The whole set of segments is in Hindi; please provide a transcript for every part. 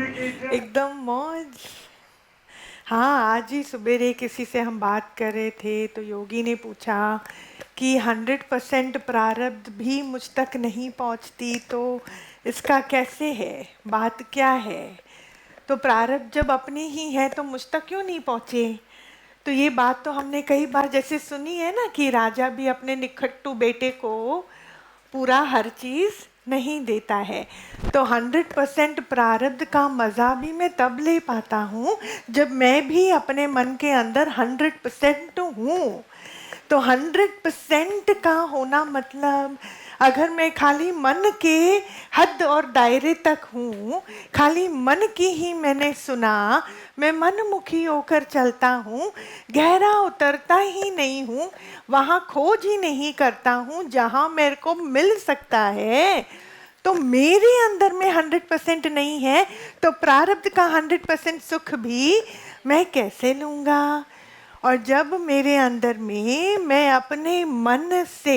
एकदम मौज। हाँ, आज ही सवेरे किसी से हम बात कर रहे थे तो योगी ने पूछा कि 100% प्रारब्ध भी मुझ तक नहीं पहुँचती, तो इसका कैसे है, बात क्या है। तो प्रारब्ध जब अपनी ही है तो मुझ तक क्यों नहीं पहुँचे। तो ये बात तो हमने कई बार जैसे सुनी है ना कि राजा भी अपने निखट्टू बेटे को पूरा हर चीज नहीं देता है। तो 100% प्रारब्ध का मजा भी मैं तब ले पाता हूँ जब मैं भी अपने मन के अंदर 100% हूँ। तो 100% का होना मतलब अगर मैं खाली मन के हद और दायरे तक हूँ, खाली मन की ही मैंने सुना, मैं मनमुखी होकर चलता हूँ, गहरा उतरता ही नहीं हूँ, वहाँ खोज ही नहीं करता हूँ जहाँ मेरे को मिल सकता है, तो मेरे अंदर में 100% नहीं है, तो प्रारब्ध का 100% सुख भी मैं कैसे लूँगा। और जब मेरे अंदर में मैं अपने मन से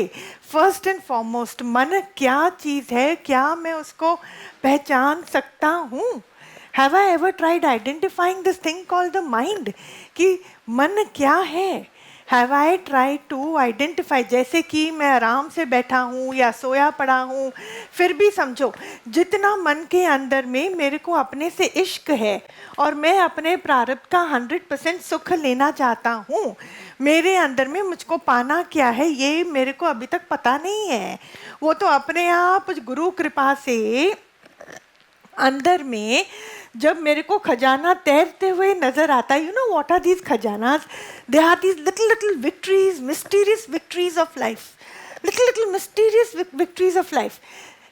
फर्स्ट एंड फॉरमोस्ट, मन क्या चीज़ है, क्या मैं उसको पहचान सकता हूँ। Have I ever tried identifying this thing called the mind, कि मन क्या है। Have I try to identify, जैसे कि मैं आराम से बैठा हूँ या सोया पड़ा हूँ, फिर भी समझो जितना मन के अंदर में मेरे को अपने से इश्क है और मैं अपने प्रारब्ध का 100% सुख लेना चाहता हूँ, मेरे अंदर में मुझको पाना क्या है ये मेरे को अभी तक पता नहीं है। वो तो अपने आप गुरु कृपा से अंदर में जब मेरे को खजाना तैरते हुए नजर आता है, you know what are these खजानास, they are these little little victories, mysterious victories of life, little little mysterious victories of life.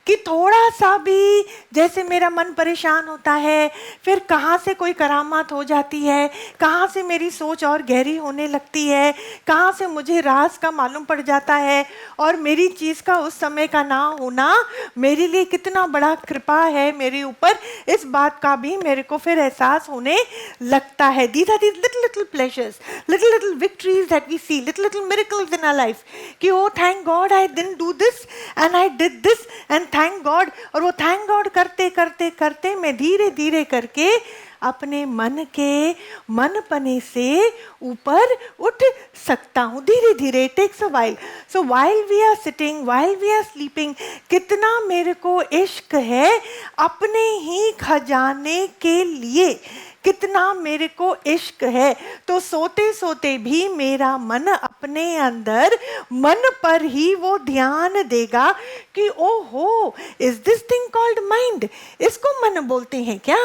कि थोड़ा सा भी जैसे मेरा मन परेशान होता है, फिर कहाँ से कोई करामात हो जाती है, कहाँ से मेरी सोच और गहरी होने लगती है, कहाँ से मुझे राज का मालूम पड़ जाता है, और मेरी चीज़ का उस समय का ना होना मेरे लिए कितना बड़ा कृपा है मेरे ऊपर, इस बात का भी मेरे को फिर एहसास होने लगता है। These are these little little pleasures, little little victories that we see, little little miracles in our life, कि oh thank God I didn't do this and I did this and thank God, और वो thank God करते करते करते मैं धीरे धीरे करके अपने मन के मनपने से ऊपर उठ सकता हूँ धीरे धीरे। Takes a while. So while we are sitting, while we are sleeping, कितना मेरे को इश्क है अपने ही खजाने के लिए, कितना मेरे को इश्क है, तो सोते सोते भी मेरा मन अपने अंदर मन पर ही वो ध्यान देगा कि ओहो, is this thing called mind, इसको मन बोलते हैं क्या।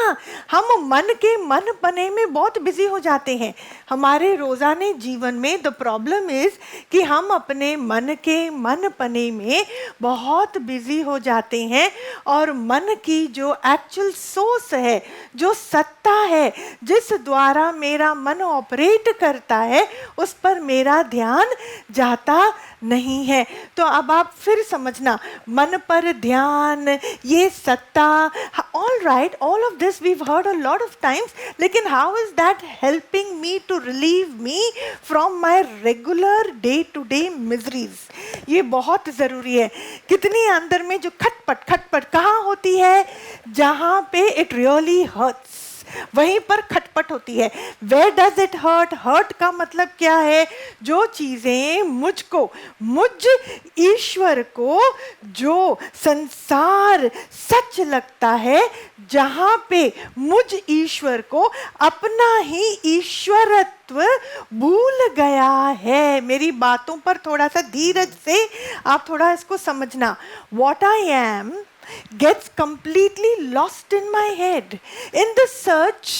हम मन के मन पने में बहुत बिजी हो जाते हैं हमारे रोजाने जीवन में। द प्रॉब्लम इज कि हम अपने मन के मन पने में बहुत बिजी हो जाते हैं, और मन की जो एक्चुअल सोर्स है, जो सत्ता है जिस द्वारा मेरा मन ऑपरेट करता है, उस पर मेरा ध्यान जाता नहीं है। तो अब आप फिर समझना, मन पर ध्यान, ये सत्ता, all right, all of this we've heard a lot of times, लेकिन how is that helping me to relieve me from my regular day to day miseries. ये बहुत जरूरी है। कितनी अंदर में जो खटपट खटपट कहाँ होती है, जहाँ पे इट रियली हर्ट्स, वहीं पर खटपट होती है। Where does it hurt? Hurt का मतलब क्या है, जो चीजें मुझको, मुझ ईश्वर को, जो संसार सच लगता है, जहां पे मुझ ईश्वर को अपना ही ईश्वरत्व भूल गया है। मेरी बातों पर थोड़ा सा धीरज से आप थोड़ा इसको समझना। What I am gets completely lost in my head in the search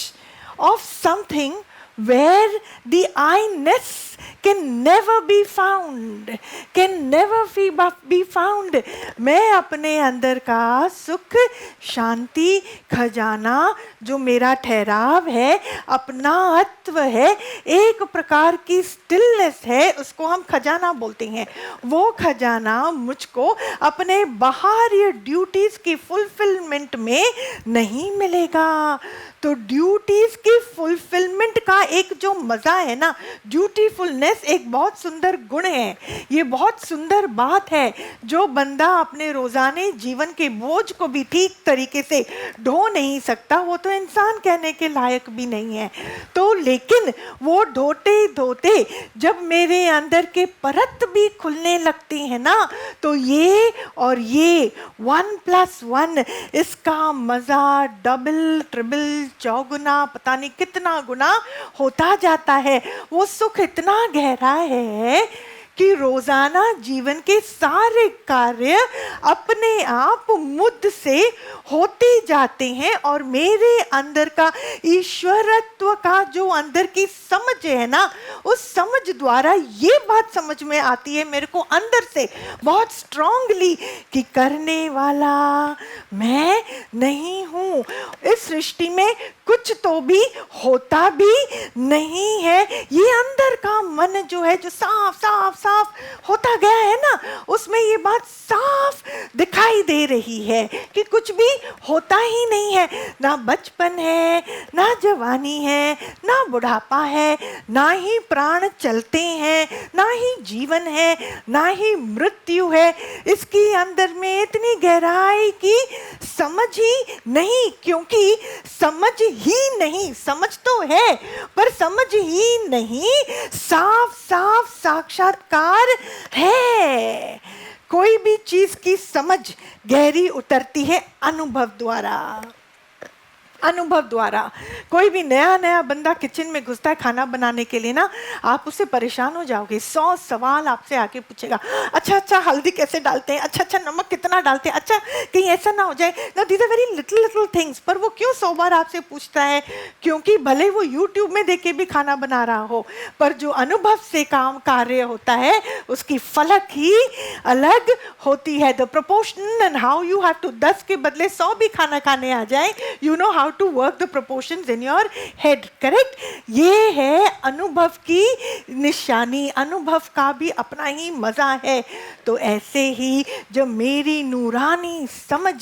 of something where the I-ness can never be found, can never be found. मैं अपने अंदर का सुख, शांति, खजाना, जो मेरा ठहराव है, अपनात्व है, एक प्रकार की स्टिलनेस है, उसको हम खजाना बोलते हैं। वो खजाना मुझको अपने बाहरी ड्यूटीज की फुलफिलमेंट में नहीं मिलेगा। तो ड्यूटीज की फुलफिलमेंट का एक जो मजा है ना, ड्यूटीफुलनेस एक बहुत सुंदर गुण है, ये बहुत सुंदर बात है। जो बंदा अपने रोजाने जीवन के बोझ को भी ठीक तरीके से ढो नहीं सकता, वो तो इंसान कहने के लायक भी नहीं है। तो लेकिन वो ढोते ढोते जब मेरे अंदर के परत भी खुलने लगती है ना, तो ये और ये 1+1 इसका मजा डबल ट्रिपल चौगुना पता नहीं कितना गुना होता जाता है। वो सुख इतना गहरा है कि रोजाना जीवन के सारे कार्य अपने आप मुझ से होते जाते हैं, और मेरे अंदर का ईश्वरत्व का जो अंदर की समझ है ना, उस समझ द्वारा ये बात समझ में आती है मेरे को अंदर से बहुत स्ट्रांगली कि करने वाला मैं नहीं हूँ। इस सृष्टि में कुछ तो भी होता भी नहीं है। ये अंदर का मन जो है, जो साफ साफ साफ होता गया है ना, उसमें ये बात साफ दिखाई दे रही है कि कुछ भी होता ही नहीं है। ना बचपन है, ना जवानी है, ना बुढ़ापा है, ना ही प्राण चलते हैं, ना ही जीवन है, ना ही मृत्यु है। इसकी अंदर में इतनी गहराई की समझ ही नहीं, क्योंकि समझ ही नहीं, समझ तो है पर समझ ही नहीं, साफ साफ साक्षात्कार है। कोई भी चीज की समझ गहरी उतरती है अनुभव द्वारा। अनुभव द्वारा कोई भी नया नया बंदा किचन में घुसता है खाना बनाने के लिए ना, आप उससे परेशान हो जाओगे। 100 सवाल आपसे आके पूछेगा, अच्छा अच्छा हल्दी कैसे डालते हैं, अच्छा अच्छा नमक कितना डालते हैं, अच्छा कहीं ऐसा ना हो जाए ना। These are very little little things. पर वो क्यों 100 बार आपसे पूछता है? क्योंकि भले वो यूट्यूब में देख के भी खाना बना रहा हो, पर जो अनुभव से काम कार्य होता है उसकी फलक ही अलग होती है। The proportion and how you have to, 10 के बदले 100 भी खाना खाने आ जाए, you know how to work the proportions in your head, correct? ये है अनुभव की निशानी। अनुभव का भी अपना ही मजा है। तो ऐसे ही जब मेरी नूरानी समझ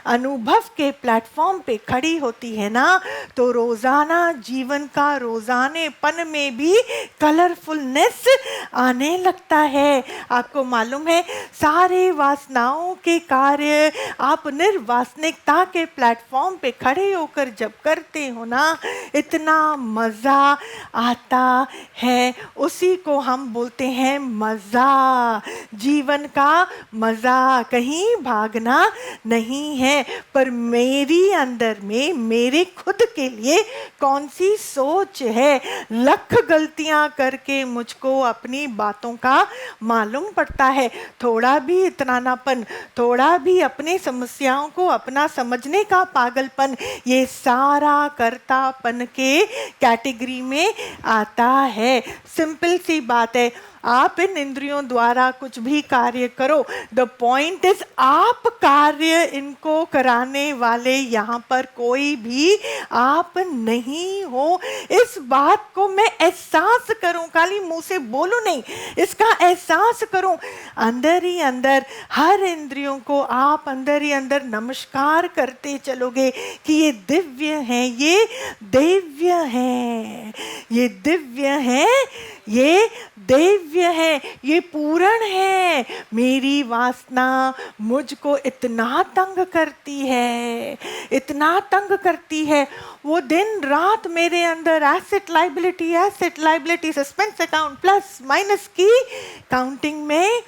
अनुभव के प्लेटफॉर्म पे खड़ी होती है ना, तो रोजाना जीवन का रोजानेपन में भी कलरफुलनेस आने लगता है। आपको मालूम है, सारे वासनाओं के कार्य आप निर्वासनिकता के प्लेटफॉर्म पे खड़े होकर जब करते हो ना, इतना मजा आता है। उसी को हम बोलते हैं मजा। जीवन का मजा कहीं भागना नहीं है, पर मेरी अंदर में मेरे खुद के लिए कौन सी सोच है। लख गलतियां करके मुझको अपनी बातों का मालूम पड़ता है। थोड़ा भी इतरानापन, थोड़ा भी अपनी समस्याओं को अपना समझने का पागलपन, ये सारा कर्तापन के कैटेगरी में आता है। सिंपल सी बात है, आप इन इंद्रियों द्वारा कुछ भी कार्य करो, द पॉइंट इज आप कार्य इनको कराने वाले यहाँ पर कोई भी आप नहीं हो। इस बात को मैं एहसास करूं, खाली मुंह से बोलूं नहीं, इसका एहसास करूं। अंदर ही अंदर हर इंद्रियों को आप अंदर ही अंदर नमस्कार करते चलोगे कि ये दिव्य है, ये दिव्य है, ये दिव्य है, ये दिव्य है, ये पूर्ण है। मेरी वासना मुझको इतना तंग करती है, इतना तंग करती है। वो दिन रात मेरे अंदर asset liability suspense account plus minus की काउंटिंग में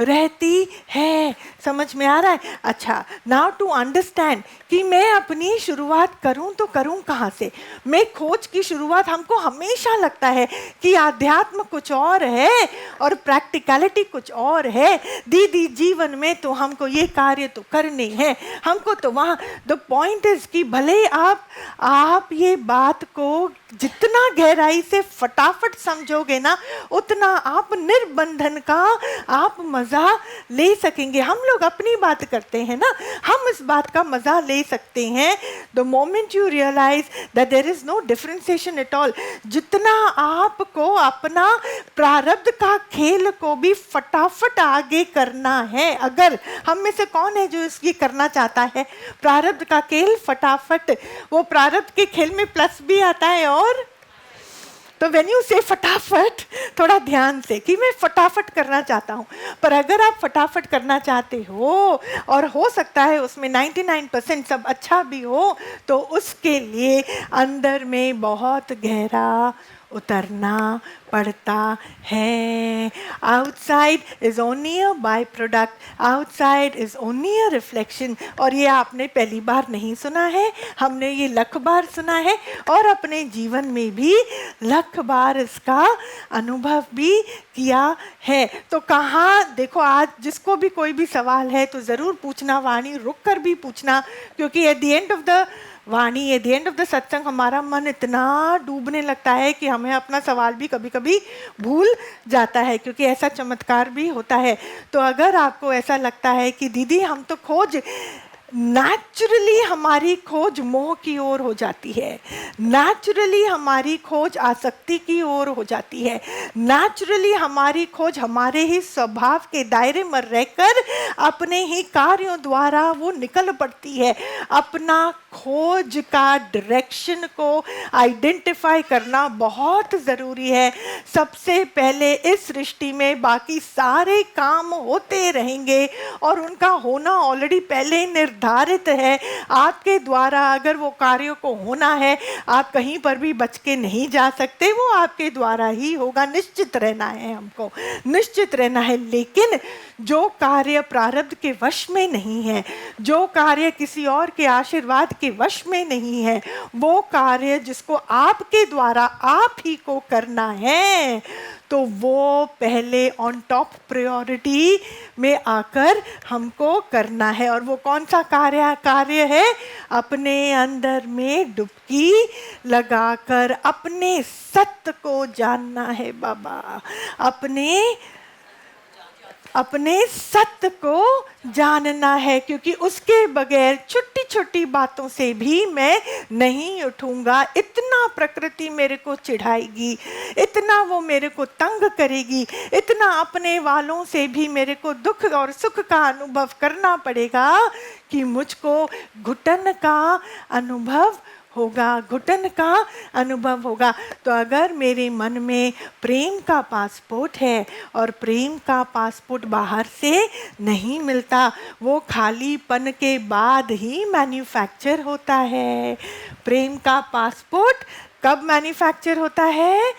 रहती है। समझ में आ रहा है? अच्छा, नाउ टू अंडरस्टैंड कि मैं अपनी शुरुआत करूं तो करूं कहां से। मैं खोज की शुरुआत, हमको हमेशा लगता है कि आध्यात्म कुछ और है और प्रैक्टिकलिटी कुछ और है। दीदी जीवन में तो हमको ये कार्य तो करने हैं, हमको तो वहां। द पॉइंट इज कि भले आप ये बात को जितना गहराई से फटाफट समझोगे ना, उतना आप निर्बंधन का आप मज़ा ले सकेंगे। हम लोग अपनी बात करते हैं ना, हम इस बात का मज़ा ले सकते हैं the moment you realise that there is no differentiation at all. जितना आपको अपना प्रारब्ध का खेल को भी फटाफट आगे करना है, अगर हम में से कौन है जो ये करना चाहता है प्रारब्ध का खेल फटाफट, वो प्रारब्ध के खेल में प्लस भी आता है। और तो व्हेन यू से फटाफट, थोड़ा ध्यान से कि मैं फटाफट करना चाहता हूँ, पर अगर आप फटाफट करना चाहते हो और हो सकता है उसमें 99% सब अच्छा भी हो, तो उसके लिए अंदर में बहुत गहरा उतरना पड़ता है। Outside is only a by product, outside is only a reflection. और ये आपने पहली बार नहीं सुना है, हमने ये लाख बार सुना है और अपने जीवन में भी लाख बार इसका अनुभव भी किया है। तो कहाँ देखो, आज जिसको भी कोई भी सवाल है तो ज़रूर पूछना, वाणी रुक कर भी पूछना, क्योंकि at the end of the vani, at the end of the satsang हमारा मन इतना डूबने लगता है कि हमें अपना सवाल भी कभी कभी भूल जाता है, क्योंकि ऐसा चमत्कार भी होता है। तो अगर आपको ऐसा लगता है कि दीदी हम तो खोज, नेचुरली हमारी खोज मोह की ओर हो जाती है, नेचुरली हमारी खोज आसक्ति की ओर हो जाती है, नेचुरली हमारी खोज हमारे ही स्वभाव के दायरे में रहकर अपने ही कार्यों द्वारा वो निकल पड़ती है। अपना खोज का डायरेक्शन को आइडेंटिफाई करना बहुत ज़रूरी है। सबसे पहले इस सृष्टि में बाकी सारे काम होते रहेंगे और उनका होना ऑलरेडी पहले निर्धारित है। आपके द्वारा अगर वो कार्यों को होना है, आप कहीं पर भी बच के नहीं जा सकते, वो आपके द्वारा ही होगा। निश्चित रहना है, हमको निश्चित रहना है। लेकिन जो कार्य प्रारब्ध के वश में नहीं है, जो कार्य किसी और के आशीर्वाद के वश में नहीं है, वो कार्य जिसको आपके द्वारा आप ही को करना है, तो वो पहले ऑन टॉप प्रायोरिटी में आकर हमको करना है। और वो कौन सा कार्य है? अपने अंदर में डुबकी लगाकर अपने सत्य को जानना है बाबा, अपने सत्य को जानना है, क्योंकि उसके बगैर छोटी छोटी बातों से भी मैं नहीं उठूंगा। इतना प्रकृति मेरे को चिढ़ाएगी, इतना वो मेरे को तंग करेगी, इतना अपने वालों से भी मेरे को दुख और सुख का अनुभव करना पड़ेगा कि मुझको घुटन का अनुभव होगा, घुटन का अनुभव होगा। तो अगर मेरे मन में प्रेम का पासपोर्ट है और प्रेम का पासपोर्ट बाहर से नहीं मिलता, वो खालीपन के बाद ही मैन्युफैक्चर होता है। प्रेम का पासपोर्ट कब मैन्युफैक्चर होता है?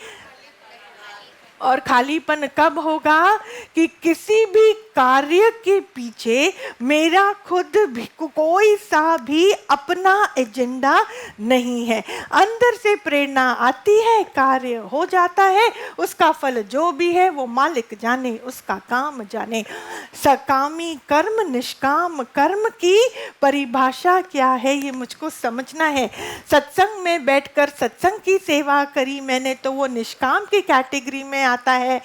और खालीपन कब होगा? कि किसी भी कार्य के पीछे मेरा खुद भी कोई सा भी अपना एजेंडा नहीं है। अंदर से प्रेरणा आती है, कार्य हो जाता है, उसका फल जो भी है वो मालिक जाने, उसका काम जाने। सकामी कर्म, निष्काम कर्म की परिभाषा क्या है ये मुझको समझना है। सत्संग में बैठकर सत्संग की सेवा करी मैंने, तो वो निष्काम की कैटेगरी में आता है।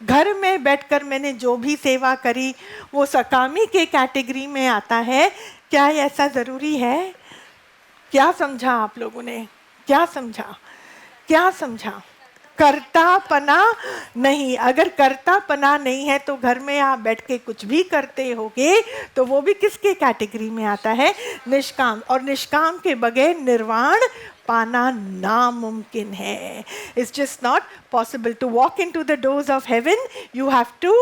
घर में बैठकर मैंने जो भी सेवा करी वो सकामी के कैटेगरी में आता है। क्या ऐसा जरूरी है? क्या समझा आप लोगों ने? क्या समझा? कर्तापना नहीं। अगर कर्तापना नहीं है तो घर में आप बैठ के कुछ भी करते होगे तो वो भी किसके कैटेगरी में आता है? निष्काम। और निष्काम के बगैर निर्वाण पाना नामुमकिन है। It's just not possible to walk into the doors of heaven. You have to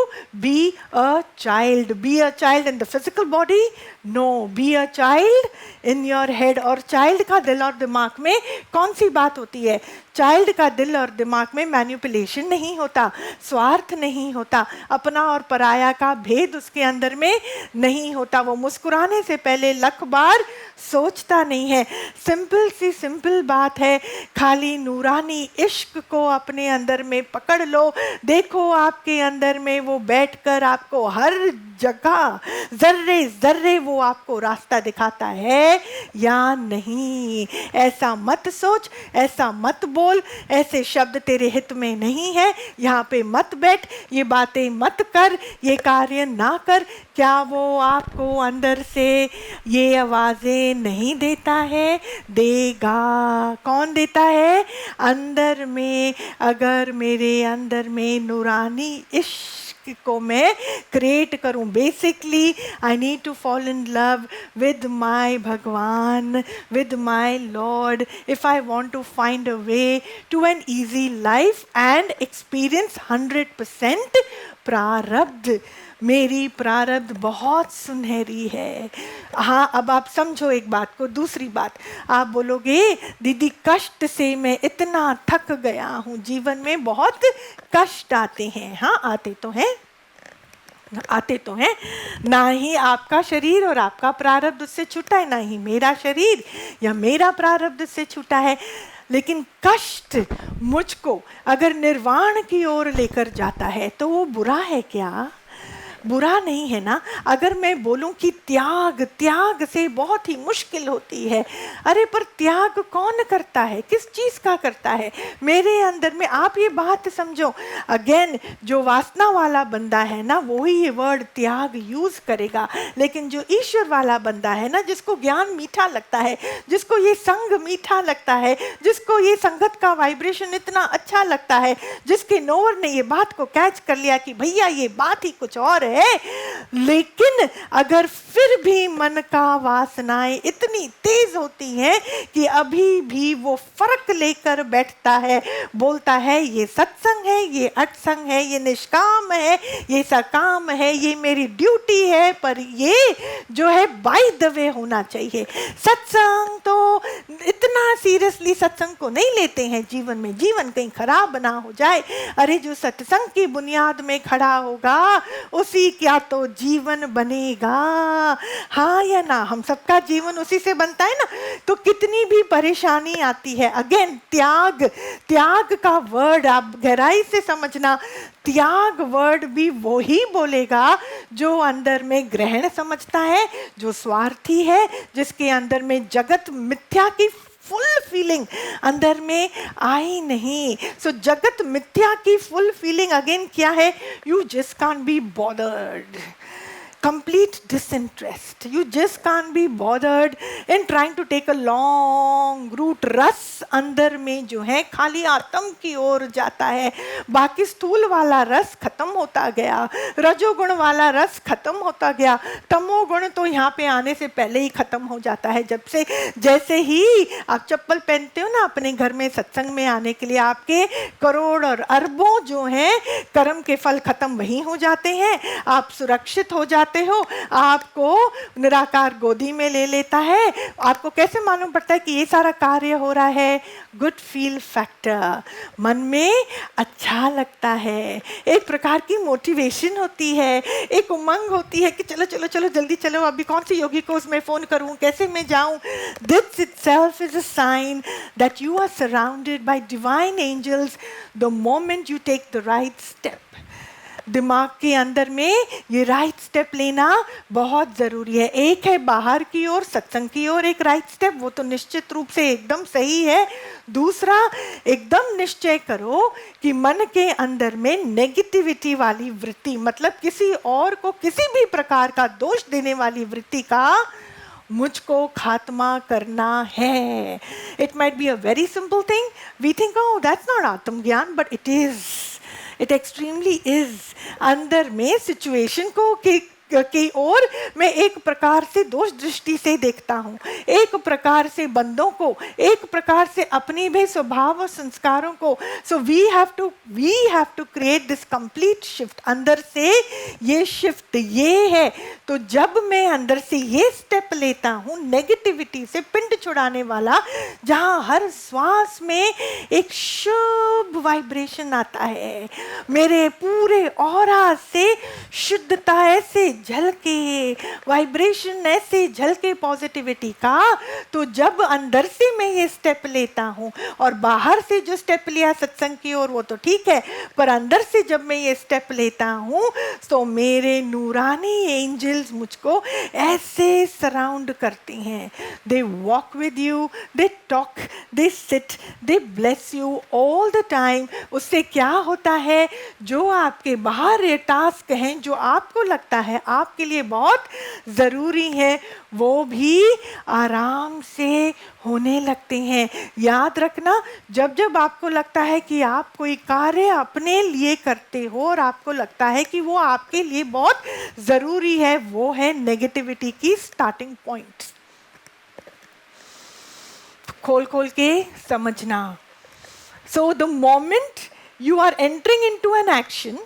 be a child. Be a child in the physical body? No. Be a child in your head. और child का दिल और दिमाग में कौन सी बात होती है? चाइल्ड का दिल और दिमाग में मैनिपुलेशन नहीं होता, स्वार्थ नहीं होता, अपना और पराया का भेद उसके अंदर में नहीं होता। वो मुस्कुराने से पहले लाख बार सोचता नहीं है। सिंपल सी सिंपल बात है, खाली नूरानी इश्क को अपने अंदर में पकड़ लो। देखो आपके अंदर में वो बैठकर आपको हर जगह जर्रे जर्रे वो वो आपको रास्ता दिखाता है या नहीं। ऐसा मत सोच, ऐसा मत बोल, ऐसे शब्द तेरे हित में नहीं है, यहाँ पे मत बैठ, ये बातें मत कर, ये कार्य ना कर। क्या वो आपको अंदर से ये आवाज़ें नहीं देता है? देगा। कौन देता है? अंदर में, अगर मेरे अंदर में नूरानी इश्क को मैं क्रिएट करूं। Basically I need to fall in love with my भगवान, with my lord, if I want to find a way to an easy life and experience 100% प्रारब्ध। मेरी प्रारब्ध बहुत सुनहरी है। हाँ, अब आप समझो एक बात को। दूसरी बात, आप बोलोगे दीदी कष्ट से मैं इतना थक गया हूँ, जीवन में बहुत कष्ट आते हैं। हाँ, आते तो हैं, आते तो हैं। ना ही आपका शरीर और आपका प्रारब्ध उससे छूटा है, ना ही मेरा शरीर या मेरा प्रारब्ध उससे छूटा है। लेकिन कष्ट मुझको अगर निर्वाण की ओर लेकर जाता है तो वो बुरा है क्या? बुरा नहीं है ना। अगर मैं बोलूं कि त्याग, त्याग से बहुत ही मुश्किल होती है, अरे पर त्याग कौन करता है? किस चीज़ का करता है? मेरे अंदर में, आप ये बात समझो। अगेन, जो वासना वाला बंदा है ना, वो ही ये वर्ड त्याग यूज करेगा। लेकिन जो ईश्वर वाला बंदा है ना, जिसको ज्ञान मीठा लगता है, जिसको ये संग मीठा लगता है, जिसको ये संगत का वाइब्रेशन इतना अच्छा लगता है, जिसके नोवर ने ये बात को कैच कर लिया कि भैया ये बात ही कुछ और है, लेकिन अगर फिर भी मन का वासनाएं इतनी तेज होती हैं कि अभी भी वो फर्क लेकर बैठता है, बोलता है ये सत्संग है, ये अटसंग है, ये निष्काम है, ये सकाम है, ये मेरी ड्यूटी है, पर ये जो है बाय द वे होना चाहिए। सत्संग तो इतना सीरियसली सत्संग को नहीं लेते हैं जीवन में, जीवन कहीं खराब ना हो जाए। अरे जो सत्संग की बुनियाद में खड़ा होगा उसी क्या तो जीवन बनेगा। हाँ या ना? हम सबका जीवन उसी से बनता है ना। तो कितनी भी परेशानी आती है, अगेन त्याग, त्याग का वर्ड आप गहराई से समझना। त्याग वर्ड भी वो ही बोलेगा जो अंदर में ग्रहण समझता है, जो स्वार्थी है, जिसके अंदर में जगत मिथ्या की फुल फीलिंग अंदर में आई नहीं। सो जगत मिथ्या की फुल फीलिंग अगेन क्या है? You just can't be bothered, complete disinterest. You just can't be bothered in trying to take a long route. रस अंदर में जो है खाली आत्म की ओर जाता है, बाकी स्थूल वाला रस खत्म होता गया, रजोगुण वाला रस खत्म होता गया, तमोगुण तो यहाँ पे आने से पहले ही खत्म हो जाता है। जब से, जैसे ही आप चप्पल पहनते हो ना अपने घर में सत्संग में आने के लिए, आपके करोड़ और अरबों जो हैं कर्म के फल खत्म वहीं हो जाते हैं, आप सुरक्षित हो जाते हो, आपको निराकार गोदी में ले लेता है। आपको कैसे मालूम पड़ता है कि ये सारा कार्य हो रहा है? गुड फील फैक्टर, मन में अच्छा लगता है, एक प्रकार की मोटिवेशन होती है, एक उमंग होती है कि चलो चलो चलो जल्दी चलो, अभी कौन सी योगी को उसमें फोन करूं, कैसे मैं जाऊं। This itself is a sign that you are surrounded by divine angels the moment you take the right step. दिमाग के अंदर में ये राइट स्टेप लेना बहुत ज़रूरी है। एक है बाहर की ओर, सत्संग की ओर एक राइट स्टेप, वो तो निश्चित रूप से एकदम सही है। दूसरा, एकदम निश्चय करो कि मन के अंदर में नेगेटिविटी वाली वृत्ति, मतलब किसी और को किसी भी प्रकार का दोष देने वाली वृत्ति का मुझको खात्मा करना है। It might be a very simple thing, we think oh that's not आत्मज्ञान, but it is, it extremely is. अंदर में सिचुएशन को की ओर मैं एक प्रकार से दोष दृष्टि से देखता हूँ, एक प्रकार से बंदों को, एक प्रकार से अपनी भी स्वभाव और संस्कारों को। So we have to create this complete shift. अंदर से ये शिफ्ट ये है। तो जब मैं अंदर से ये स्टेप लेता हूँ नेगेटिविटी से पिंड छुड़ाने वाला, जहाँ हर श्वास में एक शुभ वाइब्रेशन आता है, मेरे पूरे ऑरा से शुद्धता ऐसे झलके, वाइब्रेशन ऐसे झलके पॉजिटिविटी का, तो जब अंदर से मैं ये स्टेप लेता हूँ और बाहर से जो स्टेप लिया सत्संग की ओर वो तो ठीक है, पर अंदर से जब मैं ये स्टेप लेता हूँ तो मेरे नूरानी एंजल्स मुझको ऐसे सराउंड करती हैं. They walk with you, they talk, they sit, they bless you all the time. उससे क्या होता है, जो आपके बाहर ये टास्क हैं जो आपको लगता है आपके लिए बहुत ज़रूरी है, वो भी आराम से होने लगते हैं. याद रखना, जब जब आपको लगता है कि आप कोई कार्य अपने लिए करते हो और आपको लगता है कि वो आपके लिए बहुत ज़रूरी है, वो है नेगेटिविटी की स्टार्टिंग पॉइंट. खोल खोल के समझना. So the moment you are entering into an action,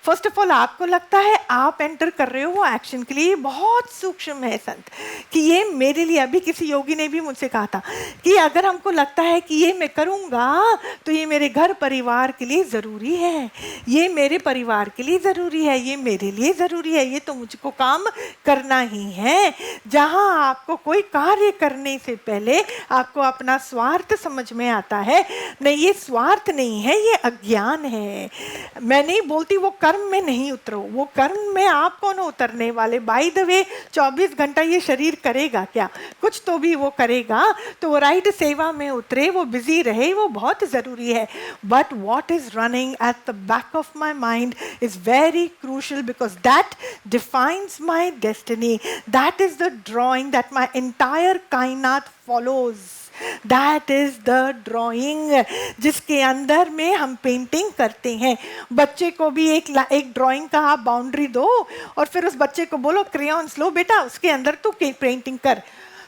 first of all आपको लगता है आप एंटर कर रहे हो वो एक्शन के लिए, बहुत सूक्ष्म है संत, कि ये मेरे लिए, अभी किसी योगी ने भी मुझसे कहा था कि अगर हमको लगता है कि ये मैं करूँगा तो ये मेरे घर परिवार के लिए ज़रूरी है, ये मेरे परिवार के लिए ज़रूरी है, ये मेरे लिए ज़रूरी है, ये तो मुझको काम करना ही है. जहाँ आपको कोई कार्य करने से पहले आपको अपना स्वार्थ समझ में आता है, नहीं ये स्वार्थ नहीं है, ये अज्ञान है. मैं नहीं बोलती वो कर्म में नहीं उतरो, वो कर्म में आप कौन उतरने वाले. बाय द वे 24 घंटा ये शरीर करेगा क्या, कुछ तो भी वो करेगा, तो वो राइट सेवा में उतरे, वो बिजी रहे, वो बहुत ज़रूरी है. But what is running at the back of my mind is very crucial, because that defines my destiny. That is the drawing that my entire कायनात follows. That is the drawing जिसके अंदर में हम पेंटिंग करते हैं. बच्चे को भी एक ड्राइंग का आप बाउंड्री दो और फिर उस बच्चे को बोलो क्रेयॉन्स लो बेटा, उसके अंदर तू पेंटिंग कर,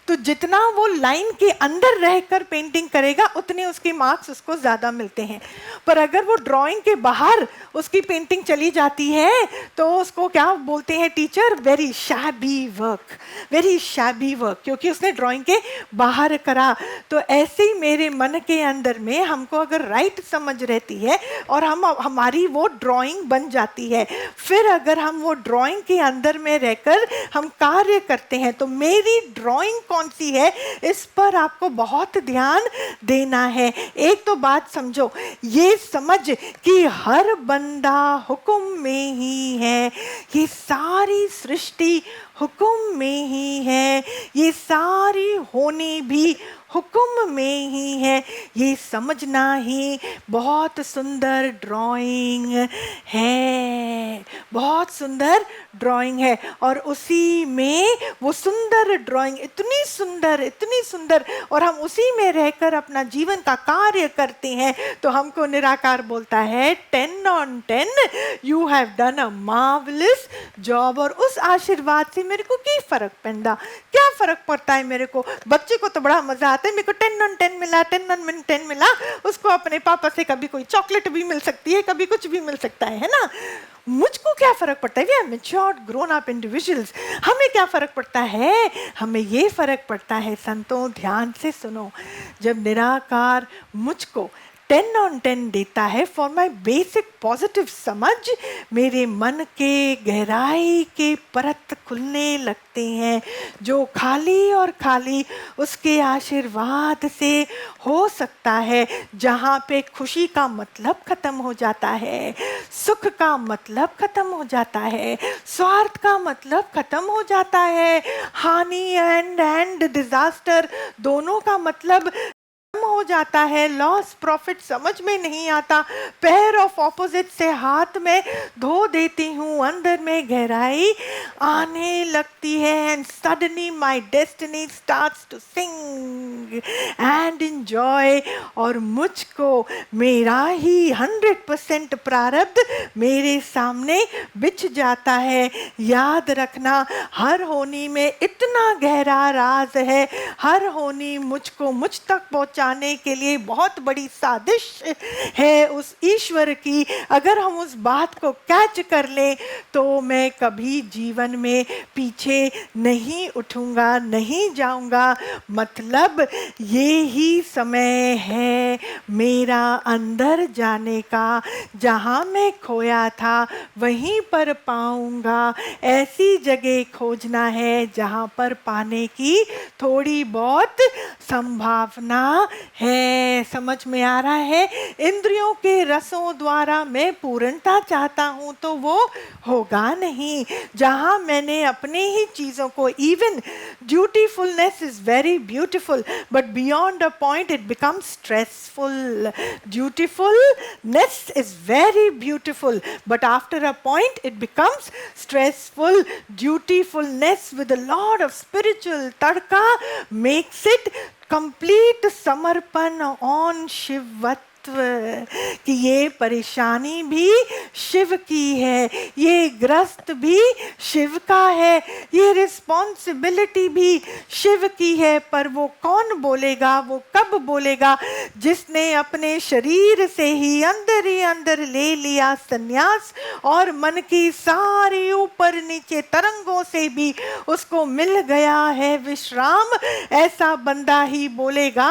तो जितना वो लाइन के अंदर रहकर पेंटिंग करेगा उतने उसके मार्क्स उसको ज़्यादा मिलते हैं. पर अगर वो ड्राइंग के बाहर उसकी पेंटिंग चली जाती है तो उसको क्या बोलते हैं teacher, very shabby work, very shabby work, क्योंकि उसने ड्राइंग के बाहर करा. तो ऐसे ही मेरे मन के अंदर में हमको अगर राइट समझ रहती है और हमारी वो ड्राइंग बन जाती है, फिर अगर हम वो ड्राइंग के अंदर में रहकर हम कार्य करते हैं, तो मेरी ड्राइंग कौन सी है इस पर आपको बहुत ध्यान देना है. एक तो बात समझो, ये समझ कि हर बंदा हुक्म में ही है, ये सारी सृष्टि हुक्म में ही है, ये सारी होनी भी हुक्म में ही है. ये समझना ही बहुत सुंदर ड्राइंग है, बहुत सुंदर ड्राइंग है. और उसी में वो सुंदर ड्राइंग इतनी सुंदर, और हम उसी में रहकर अपना जीवन का कार्य करते हैं, तो हमको निराकार बोलता है 10 on 10 you have done a marvellous job. और उस आशीर्वाद से मेरे को क्या फर्क पैंदा, क्या फर्क पड़ता है मेरे को. बच्चे को तो बड़ा मजा आता है, मेरे को 10 on 10 मिला, 10 on 10 मिला, उसको अपने पापा से कभी कोई चॉकलेट भी मिल सकती है, कभी कुछ भी मिल सकता है ना. मुझको क्या फर्क पड़ता है, we are matured grown up individuals, हमें क्या फर्क पड़ता है. हमें ये फर्क पड़ता है, संतों ध्यान से सुनो, जब निराकार मुझको 10 on 10 देता है फॉर माई बेसिक पॉजिटिव समझ, मेरे मन के गहराई के परत खुलने लगते हैं, जो खाली और खाली उसके आशीर्वाद से हो सकता है. जहाँ पे खुशी का मतलब खत्म हो जाता है, सुख का मतलब खत्म हो जाता है, स्वार्थ का मतलब खत्म हो जाता है, हानि एंड डिजास्टर दोनों का मतलब हो जाता है, लॉस प्रॉफिट समझ में नहीं आता, पैर ऑफ ऑपोजिट से हाथ में धो देती हूँ, अंदर में गहराई आने लगती है. And suddenly my destiny starts to sing and enjoy. और मुझको मेरा ही 100% प्रारब्ध मेरे सामने बिछ जाता है. याद रखना, हर होनी में इतना गहरा राज है, हर होनी मुझको मुझ तक पहुँचा पहुंचाने के लिए बहुत बड़ी साजिश है उस ईश्वर की। अगर हम उस बात को कैच कर लें तो मैं कभी जीवन में पीछे नहीं उठूंगा, नहीं जाऊंगा। मतलब ये ही समय है मेरा अंदर जाने का, जहाँ मैं खोया था वहीं पर पाऊंगा। ऐसी जगह खोजना है जहाँ पर पाने की थोड़ी बहुत संभावना है। समझ में आ रहा है? इंद्रियों के रसों द्वारा मैं पूर्णता चाहता हूँ तो वो होगा नहीं। जहाँ मैंने अपने ही चीज़ों को, even dutifulness is very beautiful, but beyond a point it becomes stressful. Dutifulness is very beautiful, but after a point it becomes stressful. Dutifulness with a lot of spiritual tadka makes it complete samarpan on Shivat, कि ये परेशानी भी शिव की है, ये ग्रस्त भी शिव का है, ये रिस्पॉन्सिबिलिटी भी शिव की है। पर वो कौन बोलेगा, वो कब बोलेगा? जिसने अपने शरीर से ही अंदर ले लिया संन्यास और मन की सारी ऊपर नीचे तरंगों से भी उसको मिल गया है विश्राम। ऐसा बंदा ही बोलेगा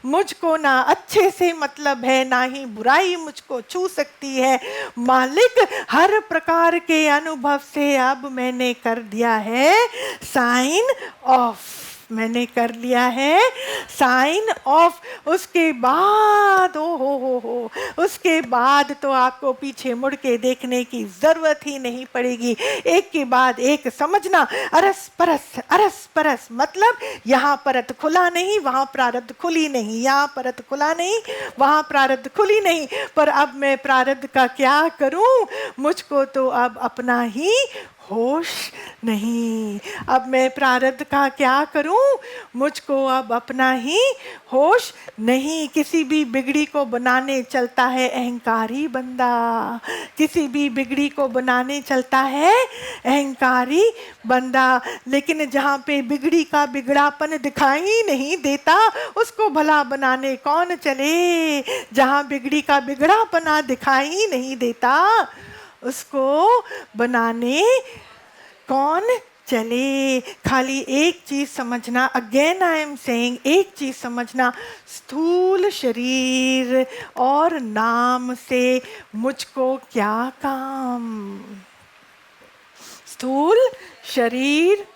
मुझको ना अच्छे से मतलब है, ना ही बुराई मुझको छू सकती है। मालिक, हर प्रकार के अनुभव से अब मैंने कर दिया है साइन ऑफ, मैंने कर लिया है साइन ऑफ। उसके बाद हो उसके बाद तो आपको पीछे मुड़ के देखने की जरूरत ही नहीं पड़ेगी। एक के बाद एक समझना, अरस परस, मतलब यहाँ परत खुला नहीं, वहाँ प्रारब्ध खुली नहीं, यहाँ परत खुला नहीं, वहाँ प्रारब्ध खुली नहीं। पर अब मैं प्रारब्ध का क्या करूं? मुझको तो अब अपना ही होश नहीं। अब मैं प्रारब्ध का क्या करूं? मुझको अब अपना ही होश नहीं। किसी भी बिगड़ी को बनाने चलता है अहंकारी बंदा, किसी भी बिगड़ी को बनाने चलता है अहंकारी बंदा। लेकिन जहाँ पे बिगड़ी का बिगड़ापन दिखाई नहीं देता उसको भला बनाने कौन चले? जहाँ बिगड़ी का बिगड़ापना दिखाई नहीं देता उसको बनाने कौन चले? खाली एक चीज समझना, अगेन आई एम सेइंग, एक चीज समझना, स्थूल शरीर और नाम से मुझको क्या काम? स्थूल शरीर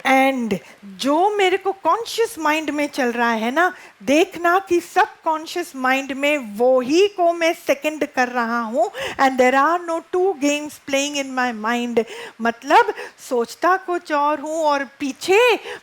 एंड जो मेरे को कॉन्शियस माइंड में चल रहा है ना, देखना कि सब कॉन्शियस माइंड में वो ही को मैं सेकंड कर रहा हूँ। And there are no two games playing in my mind. मतलब सोचता कुछ और हूँ और पीछे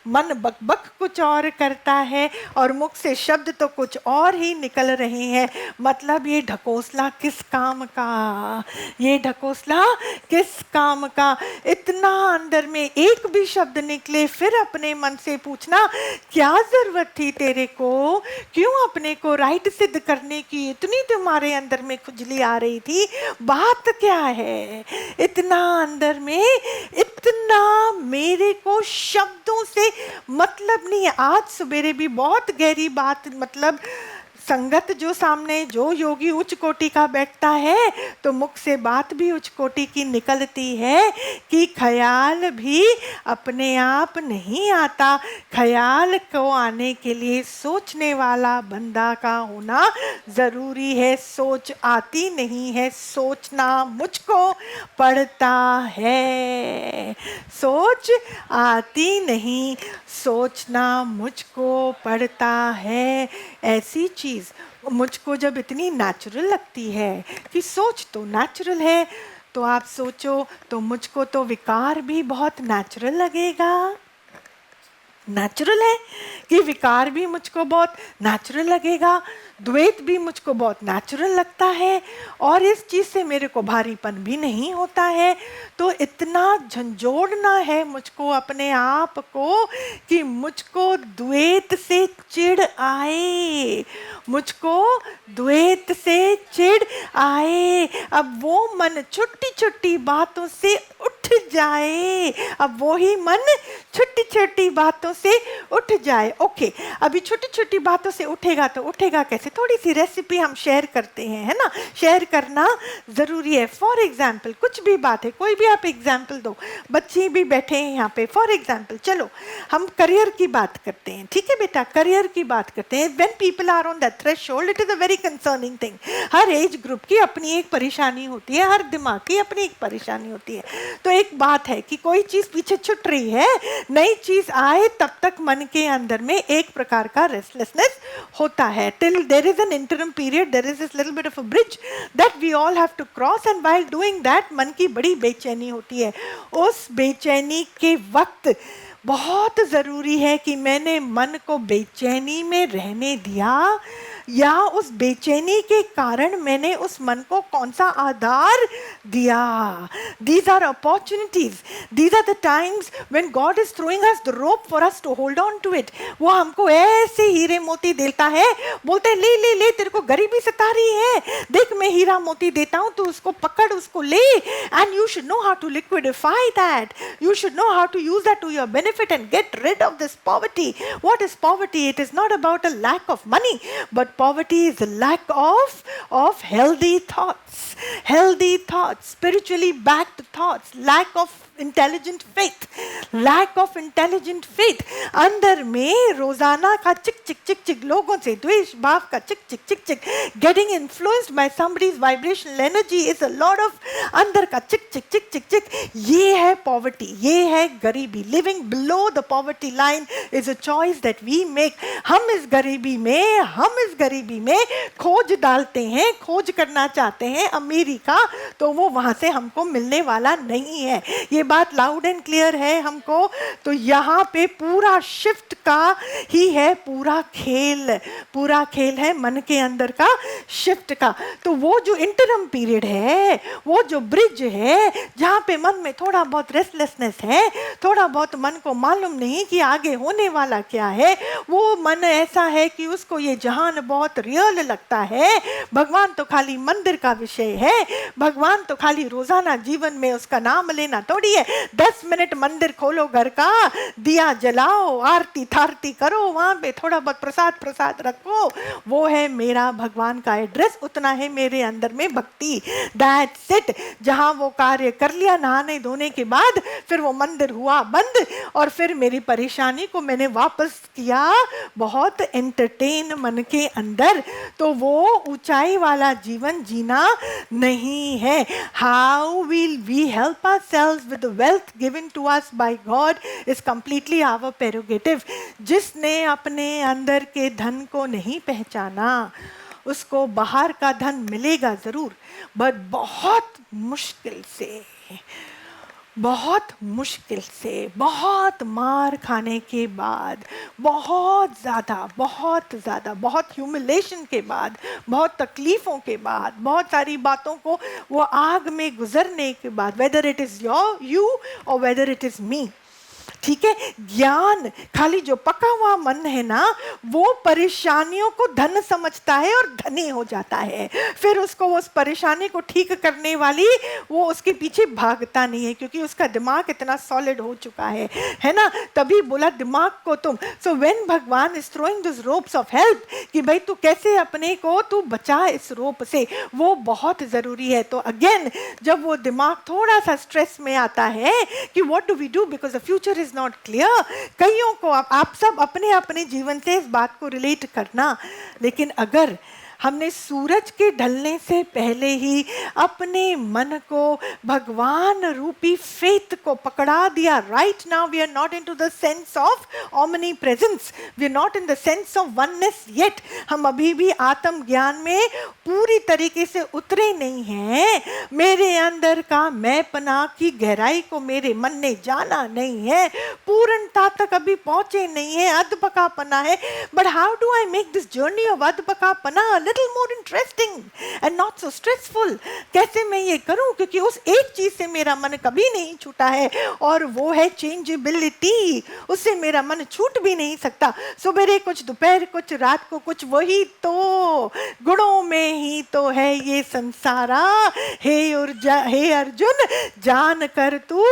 मन बकबक कुछ और करता है और मुख से शब्द तो कुछ और ही निकल रहे हैं। मतलब ये ढकोसला किस काम का? ये ढकोसला किस काम का? इतना अंदर में एक भी शब्द निकले फिर अपने मन से पूछना, क्या जरूरत थी तेरे को? क्यों अपने को राइट सिद्ध करने की इतनी तुम्हारे अंदर में खुजली आ रही थी? बात क्या है? इतना अंदर में, इतना मेरे को शब्दों से मतलब नहीं है। आज सवेरे भी बहुत गहरी बात, मतलब संगत जो सामने जो योगी उच्च कोटि का बैठता है तो मुख से बात भी उच्च कोटि की निकलती है कि ख्याल भी अपने आप नहीं आता। ख्याल को आने के लिए सोचने वाला बंदा का होना जरूरी है। सोच आती नहीं है, सोचना मुझको पड़ता है। सोच आती नहीं, सोचना मुझको पड़ता है। ऐसी चीज मुझको जब इतनी नेचुरल लगती है कि सोच तो नेचुरल है, तो आप सोचो तो मुझको तो विकार भी बहुत नेचुरल लगेगा। नेचुरल है कि विकार भी मुझको बहुत नेचुरल लगेगा, द्वैत भी मुझको बहुत नेचुरल लगता है और इस चीज़ से मेरे को भारीपन भी नहीं होता है। तो इतना झंझोड़ना है मुझको अपने आप को कि मुझको द्वैत से चिढ़ आए, मुझको द्वैत से चिढ़ आए। अब वो मन छोटी छोटी बातों से उठ जाए, अब वो ही मन छोटी छोटी बातों से उठ जाए। ओके, अभी छोटी छोटी बातों से उठेगा तो उठेगा कैसे? थोड़ी सी रेसिपी हम शेयर करते हैं, है ना? शेयर करना जरूरी है। फॉर एग्जाम्पल कुछ भी बात है, कोई भी आप एग्जाम्पल दो, बच्चे भी बैठे हैं यहाँ पे। फॉर एग्जाम्पल चलो हम करियर की बात करते हैं, ठीक है बेटा, करियर की बात करते हैं। When people are on that threshold, it is a very concerning thing. हर एज ग्रुप की अपनी एक परेशानी होती है, हर दिमाग की अपनी एक परेशानी होती है। तो एक बात है कि कोई चीज पीछे छूट रही है, नई चीज आए तब तक मन के अंदर में एक प्रकार का रेस्टलेसनेस होता है। Till there is an interim period, there is this little bit of a bridge that we all have to cross, and while doing that मन की बड़ी बेचैनी होती है। उस बेचैनी के वक्त बहुत ज़रूरी है कि मैंने मन को बेचैनी में रहने दिया, या उस बेचैनी के कारण मैंने उस मन को कौन सा आधार दिया। These are opportunities. These are the times when God is throwing us the rope for us to hold on to it. वो हमको ऐसे हीरे मोती देता है, बोलते हैं ले ले ले, तेरे को गरीबी सता रही है, देख मैं हीरा मोती देता हूँ, तू उसको पकड़, उसको ले, and you should know how to liquidify that. You should know how to use that to your benefit and get rid of this poverty. What is poverty? It is not about a lack of money, but poverty is a lack of healthy thoughts, spiritually backed thoughts, lack of intelligent faith, अंदर में रोजाना का चिक चिक चिक चिक, लोगों से द्वेष भाव का चिक चिक चिक चिक, getting influenced by somebody's vibrational energy is a lot of अंदर का चिक चिक चिक चिक चिक। ये है पॉवर्टी, ये है गरीबी। Living below the poverty line is a choice that we make. हम इस गरीबी में खोज डालते हैं, खोज करना चाहते हैं अमीरी का, तो वो वहां से हमको मिलने वाला नहीं है। ये बात लाउड एंड क्लियर है हमको। तो यहाँ पे पूरा शिफ्ट का ही है पूरा खेल है मन के अंदर का शिफ्ट का। तो वो जो इंटरम पीरियड है, वो जो ब्रिज है, जहाँ पे मन में थोड़ा बहुत रेस्टलेसनेस है, थोड़ा बहुत मन को मालूम नहीं कि आगे होने वाला क्या है, वो मन ऐसा है कि उसको ये जहान बहुत रियल लगता है। भगवान तो खाली मंदिर का विषय है, भगवान तो खाली रोजाना जीवन में उसका नाम लेना थोड़ी है। 10 मिनट मंदिर खोलो घर का, दिया जलाओ, आरती थारती करो, वहां पे थोड़ा बहुत प्रसाद रखो, वो है मेरा भगवान का एड्रेस, उतना है मेरे अंदर में भक्ति। That's it. जहां वो कार्य कर लिया नहाने धोने के बाद, फिर वो मंदिर हुआ बंद, और फिर मेरी परेशानी को मैंने वापस किया बहुत एंटरटेन मन के अंदर। तो वो ऊंचाई वाला जीवन जीना नहीं है। How will we help ourselves with the wealth given to us by God is completely our prerogative. जिसने अपने अंदर के धन को नहीं पहचाना, उसको बाहर का धन मिलेगा जरूर, बट बहुत मुश्किल से, बहुत मार खाने के बाद, बहुत ज़्यादा, बहुत ह्यूमिलेशन के बाद, बहुत तकलीफ़ों के बाद, बहुत सारी बातों को वो आग में गुजरने के बाद, वेदर इट इज़ यू और वेदर इट इज़ मी, ठीक है। ज्ञान, खाली जो पका हुआ मन है ना, वो परेशानियों को धन समझता है और धनी हो जाता है। फिर उसको उस परेशानी को ठीक करने वाली वो उसके पीछे भागता नहीं है, क्योंकि उसका दिमाग इतना सॉलिड हो चुका है ना। तभी बोला दिमाग को तुम। सो व्हेन भगवान is throwing this ropes of help कि भाई तू कैसे अपने को तू बचा इस रोप से, वो बहुत ज़रूरी है। तो अगेन जब वो दिमाग थोड़ा सा स्ट्रेस में आता है कि what do we do because the future is not clear. कईयों को आप सब अपने अपने जीवन से इस बात को रिलेट करना, लेकिन अगर हमने सूरज के ढलने से पहले ही अपने मन को भगवान रूपी फेथ को पकड़ा दिया, right now we are not into the sense of omnipresence, we are not in the sense of oneness yet. हम अभी भी आत्म ज्ञान में पूरी तरीके से उतरे नहीं हैं। मेरे अंदर का मैंपना की गहराई को मेरे मन ने जाना नहीं है, पूर्णता तक अभी पहुंचे नहीं है, अधपकापना है। But how do I make this journey of अधपकापना little more interesting and not so stressful. कैसे मैं ये करूं, क्योंकि उस एक चीज से मेरा मन कभी नहीं छूटा है और वो है चेंजेबिलिटी। उससे मेरा मन छूट भी नहीं सकता। सुबह कुछ, दोपहर कुछ, रात को कुछ, वही तो गुणों में ही तो है ये संसारा। हे अर्जुन जान कर तू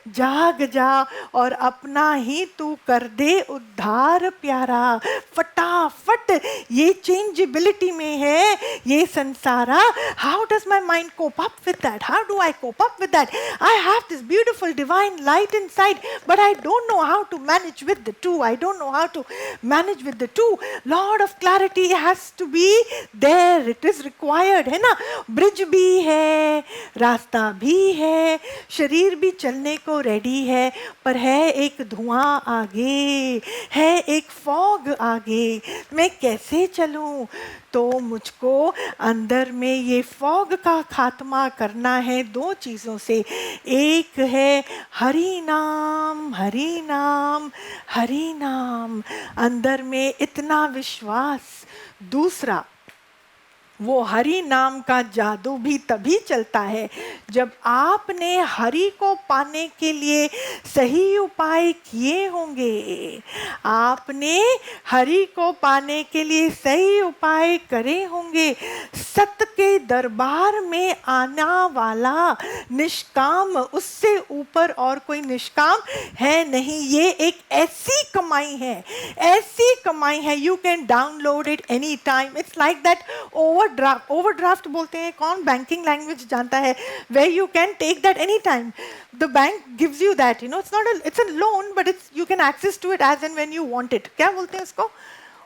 जाग जा और अपना ही तू कर दे उद्धार प्यारा। फटाफट ये चेंजेबिलिटी में है ये संसारा। How does my mind cope up with that? How do I cope up with that? I have this beautiful divine light inside, but I don't know how to manage with the two. I don't know how to manage with the two. Lord of clarity has to be there. It is required, है ना? ब्रिज भी है, रास्ता भी है, शरीर भी चलने को रेडी है, पर है एक धुआं आगे, है एक फॉग आगे। मैं कैसे चलूं? तो मुझको अंदर में ये फॉग का खात्मा करना है दो चीज़ों से। एक है हरि नाम, हरि नाम, हरि नाम, अंदर में इतना विश्वास। दूसरा, वो हरि नाम का जादू भी तभी चलता है जब आपने हरि को पाने के लिए सही उपाय किए होंगे। आपने हरि को पाने के लिए सही उपाय करे होंगे। सत्य के दरबार में आना वाला निष्काम, उससे ऊपर और कोई निष्काम है नहीं। ये एक ऐसी कमाई है, ऐसी कमाई है, you can download it any time. It's like that overdraft बोलते हैं, कौन बैंकिंग लैंग्वेज जानता है? where you can take that anytime. The bank gives you that, you know, it's a loan, but you can access to it as and when you want it. क्या बोलते हैं इसको?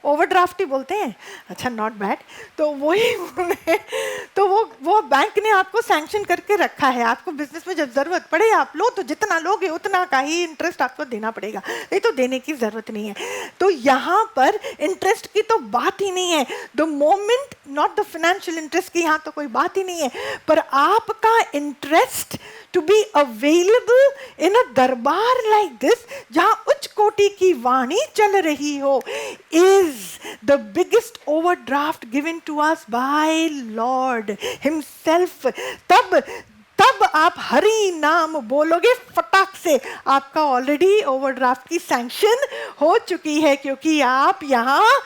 ओवरड्राफ्ट ही बोलते हैं। अच्छा, नॉट बैड। तो वही तो वो बैंक ने आपको सैंक्शन करके रखा है। आपको बिजनेस में जब जरूरत पड़े आप लो, तो जितना लोगे उतना का ही इंटरेस्ट आपको देना पड़ेगा, नहीं तो देने की जरूरत नहीं है। तो यहाँ पर इंटरेस्ट की तो बात ही नहीं है। The moment, not the financial interest की यहाँ तो कोई बात ही नहीं है, पर आपका interest to be available in a दरबार लाइक दिस, जहाँ उच्च कोटि की वाणी चल रही हो, is the biggest overdraft given to us by Lord himself. तब आप हरि नाम बोलोगे, फटाक से आपका ऑलरेडी ओवरड्राफ्ट की सैंक्शन हो चुकी है, क्योंकि आप यहाँ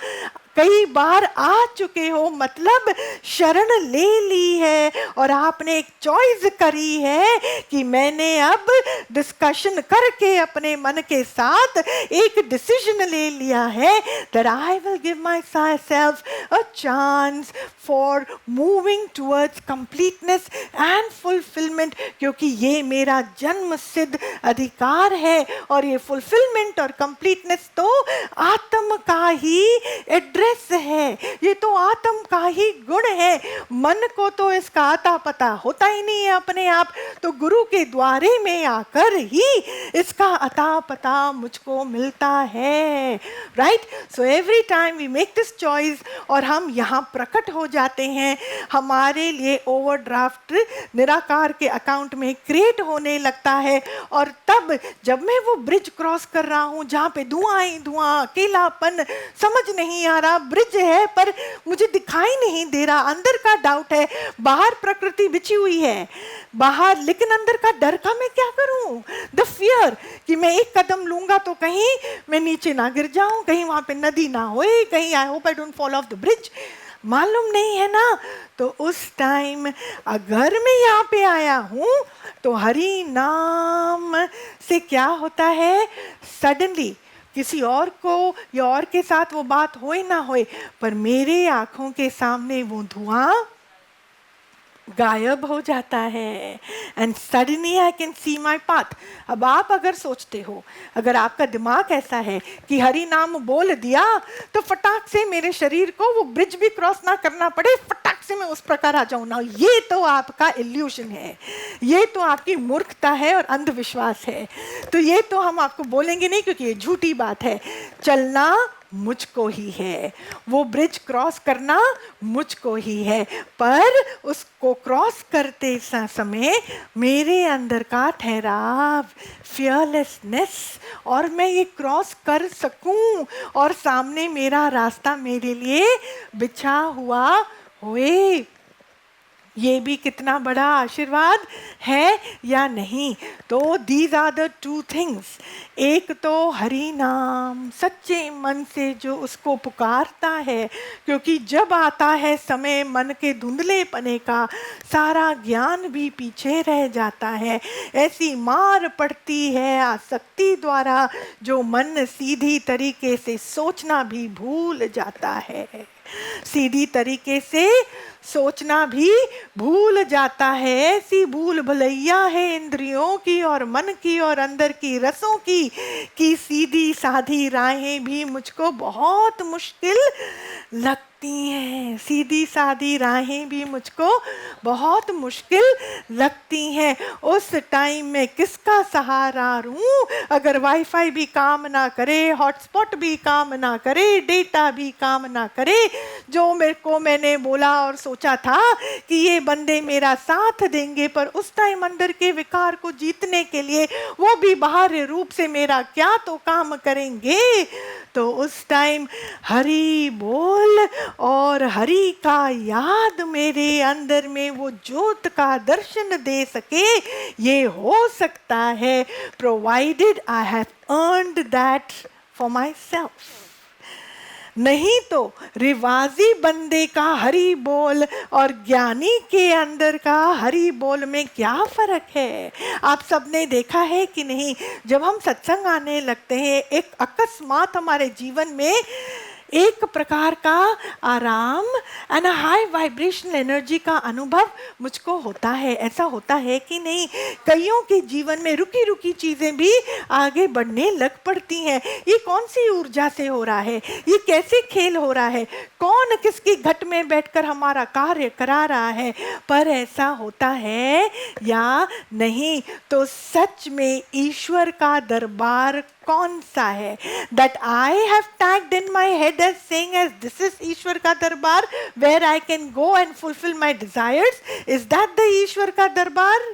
कई बार आ चुके हो, मतलब शरण ले ली है और आपने एक चॉइस करी है कि मैंने अब डिस्कशन करके अपने मन के साथ एक डिसीजन ले लिया है that I will give myself a chance for moving towards completeness and fulfillment, क्योंकि ये मेरा जन्म सिद्ध अधिकार है और ये fulfillment और completeness तो आत्म का ही एड्रेस है, ये तो आत्म का ही गुण है। मन को तो इसका आता पता होता ही नहीं है अपने आप, तो गुरु के द्वारे में आकर ही इसका अता पता मुझको मिलता है। Right? So every time we make this choice और हम यहाँ प्रकट हो जाते हैं, हमारे लिए ओवरड्राफ्ट निराकार के अकाउंट में क्रिएट होने लगता है। और तब जब मैं वो ब्रिज क्रॉस कर रहा हूँ जहाँ पे धुआं ही धुआं, अकेलापन, समझ नहीं आ रहा, ब्रिज है पर मुझे दिखाई नहीं दे रहा, अंदर का डाउट है, बाहर प्रकृति बिछी हुई है बाहर, लेकिन अंदर का डर का मैं क्या करूं? द फियर कि मैं एक कदम लूंगा तो कहीं मैं नीचे ना गिर जाऊं, कहीं वहां पे नदी ना होए, कहीं I hope I don't fall of the bridge, मालूम नहीं है ना। तो उस टाइम अगर मैं यहाँ पे आया हूँ तो हरि नाम से क्या होता है, सडनली किसी और को या और के साथ वो बात होए ना होए, पर मेरे आंखों के सामने वो धुआं गायब हो जाता है and suddenly I can see my path. अब आप अगर सोचते हो, अगर आपका दिमाग ऐसा है कि हरि नाम बोल दिया तो फटाक से मेरे शरीर को वो ब्रिज भी क्रॉस ना करना पड़े, फटाक से मैं उस प्रकार आ जाऊं ना, ये तो आपका इल्यूशन है, ये तो आपकी मूर्खता है और अंधविश्वास है। तो ये तो हम आपको बोलेंगे नहीं, क्योंकि ये झूठी बात है। चलना मुझको ही है, वो ब्रिज क्रॉस करना मुझको ही है, पर उसको क्रॉस करते समय मेरे अंदर का ठहराव, फियरलेसनेस, और मैं ये क्रॉस कर सकूं और सामने मेरा रास्ता मेरे लिए बिछा हुआ होए। ये भी कितना बड़ा आशीर्वाद है या नहीं। तो these are the two things. एक तो हरि नाम सच्चे मन से जो उसको पुकारता है, क्योंकि जब आता है समय मन के धुंधलेपने का, सारा ज्ञान भी पीछे रह जाता है। ऐसी मार पड़ती है आसक्ति द्वारा, जो मन सीधी तरीके से सोचना भी भूल जाता है। सीधी तरीके से सोचना भी भूल जाता है। ऐसी भूल भुलैया है इंद्रियों की और मन की और अंदर की रसों की, कि सीधी साधी राहें भी मुझको बहुत मुश्किल लगती हैं। सीधी साधी राहें भी मुझको बहुत मुश्किल लगती हैं। उस टाइम में किसका सहारा लूं? अगर वाईफाई भी काम ना करे, हॉटस्पॉट भी काम ना करे, डेटा भी काम ना करे, जो मैंने बोला और सोचा था कि ये बंदे मेरा साथ देंगे, पर उस टाइम अंदर के विकार को जीतने के लिए वो भी बाहरी रूप से मेरा क्या तो काम करेंगे। तो उस टाइम हरि बोल और हरि का याद मेरे अंदर में वो ज्योत का दर्शन दे सके, ये हो सकता है provided I have earned that for my self. नहीं तो रिवाजी बंदे का हरि बोल और ज्ञानी के अंदर का हरि बोल में क्या फर्क है? आप सबने देखा है कि नहीं, जब हम सत्संग आने लगते हैं, एक अकस्मात हमारे जीवन में एक प्रकार का आराम एंड हाई वाइब्रेशनल एनर्जी का अनुभव मुझको होता है। ऐसा होता है कि नहीं? कईयों के जीवन में रुकी रुकी चीजें भी आगे बढ़ने लग पड़ती हैं। ये कौन सी ऊर्जा से हो रहा है? ये कैसे खेल हो रहा है? कौन किसकी घट में बैठकर हमारा कार्य करा रहा है? पर ऐसा होता है या नहीं? तो सच में ईश्वर का दरबार कौन सा है? That I have tagged in my head as saying as this is ईश्वर का दरबार where I can go and fulfill my desires. Is that the ईश्वर का दरबार?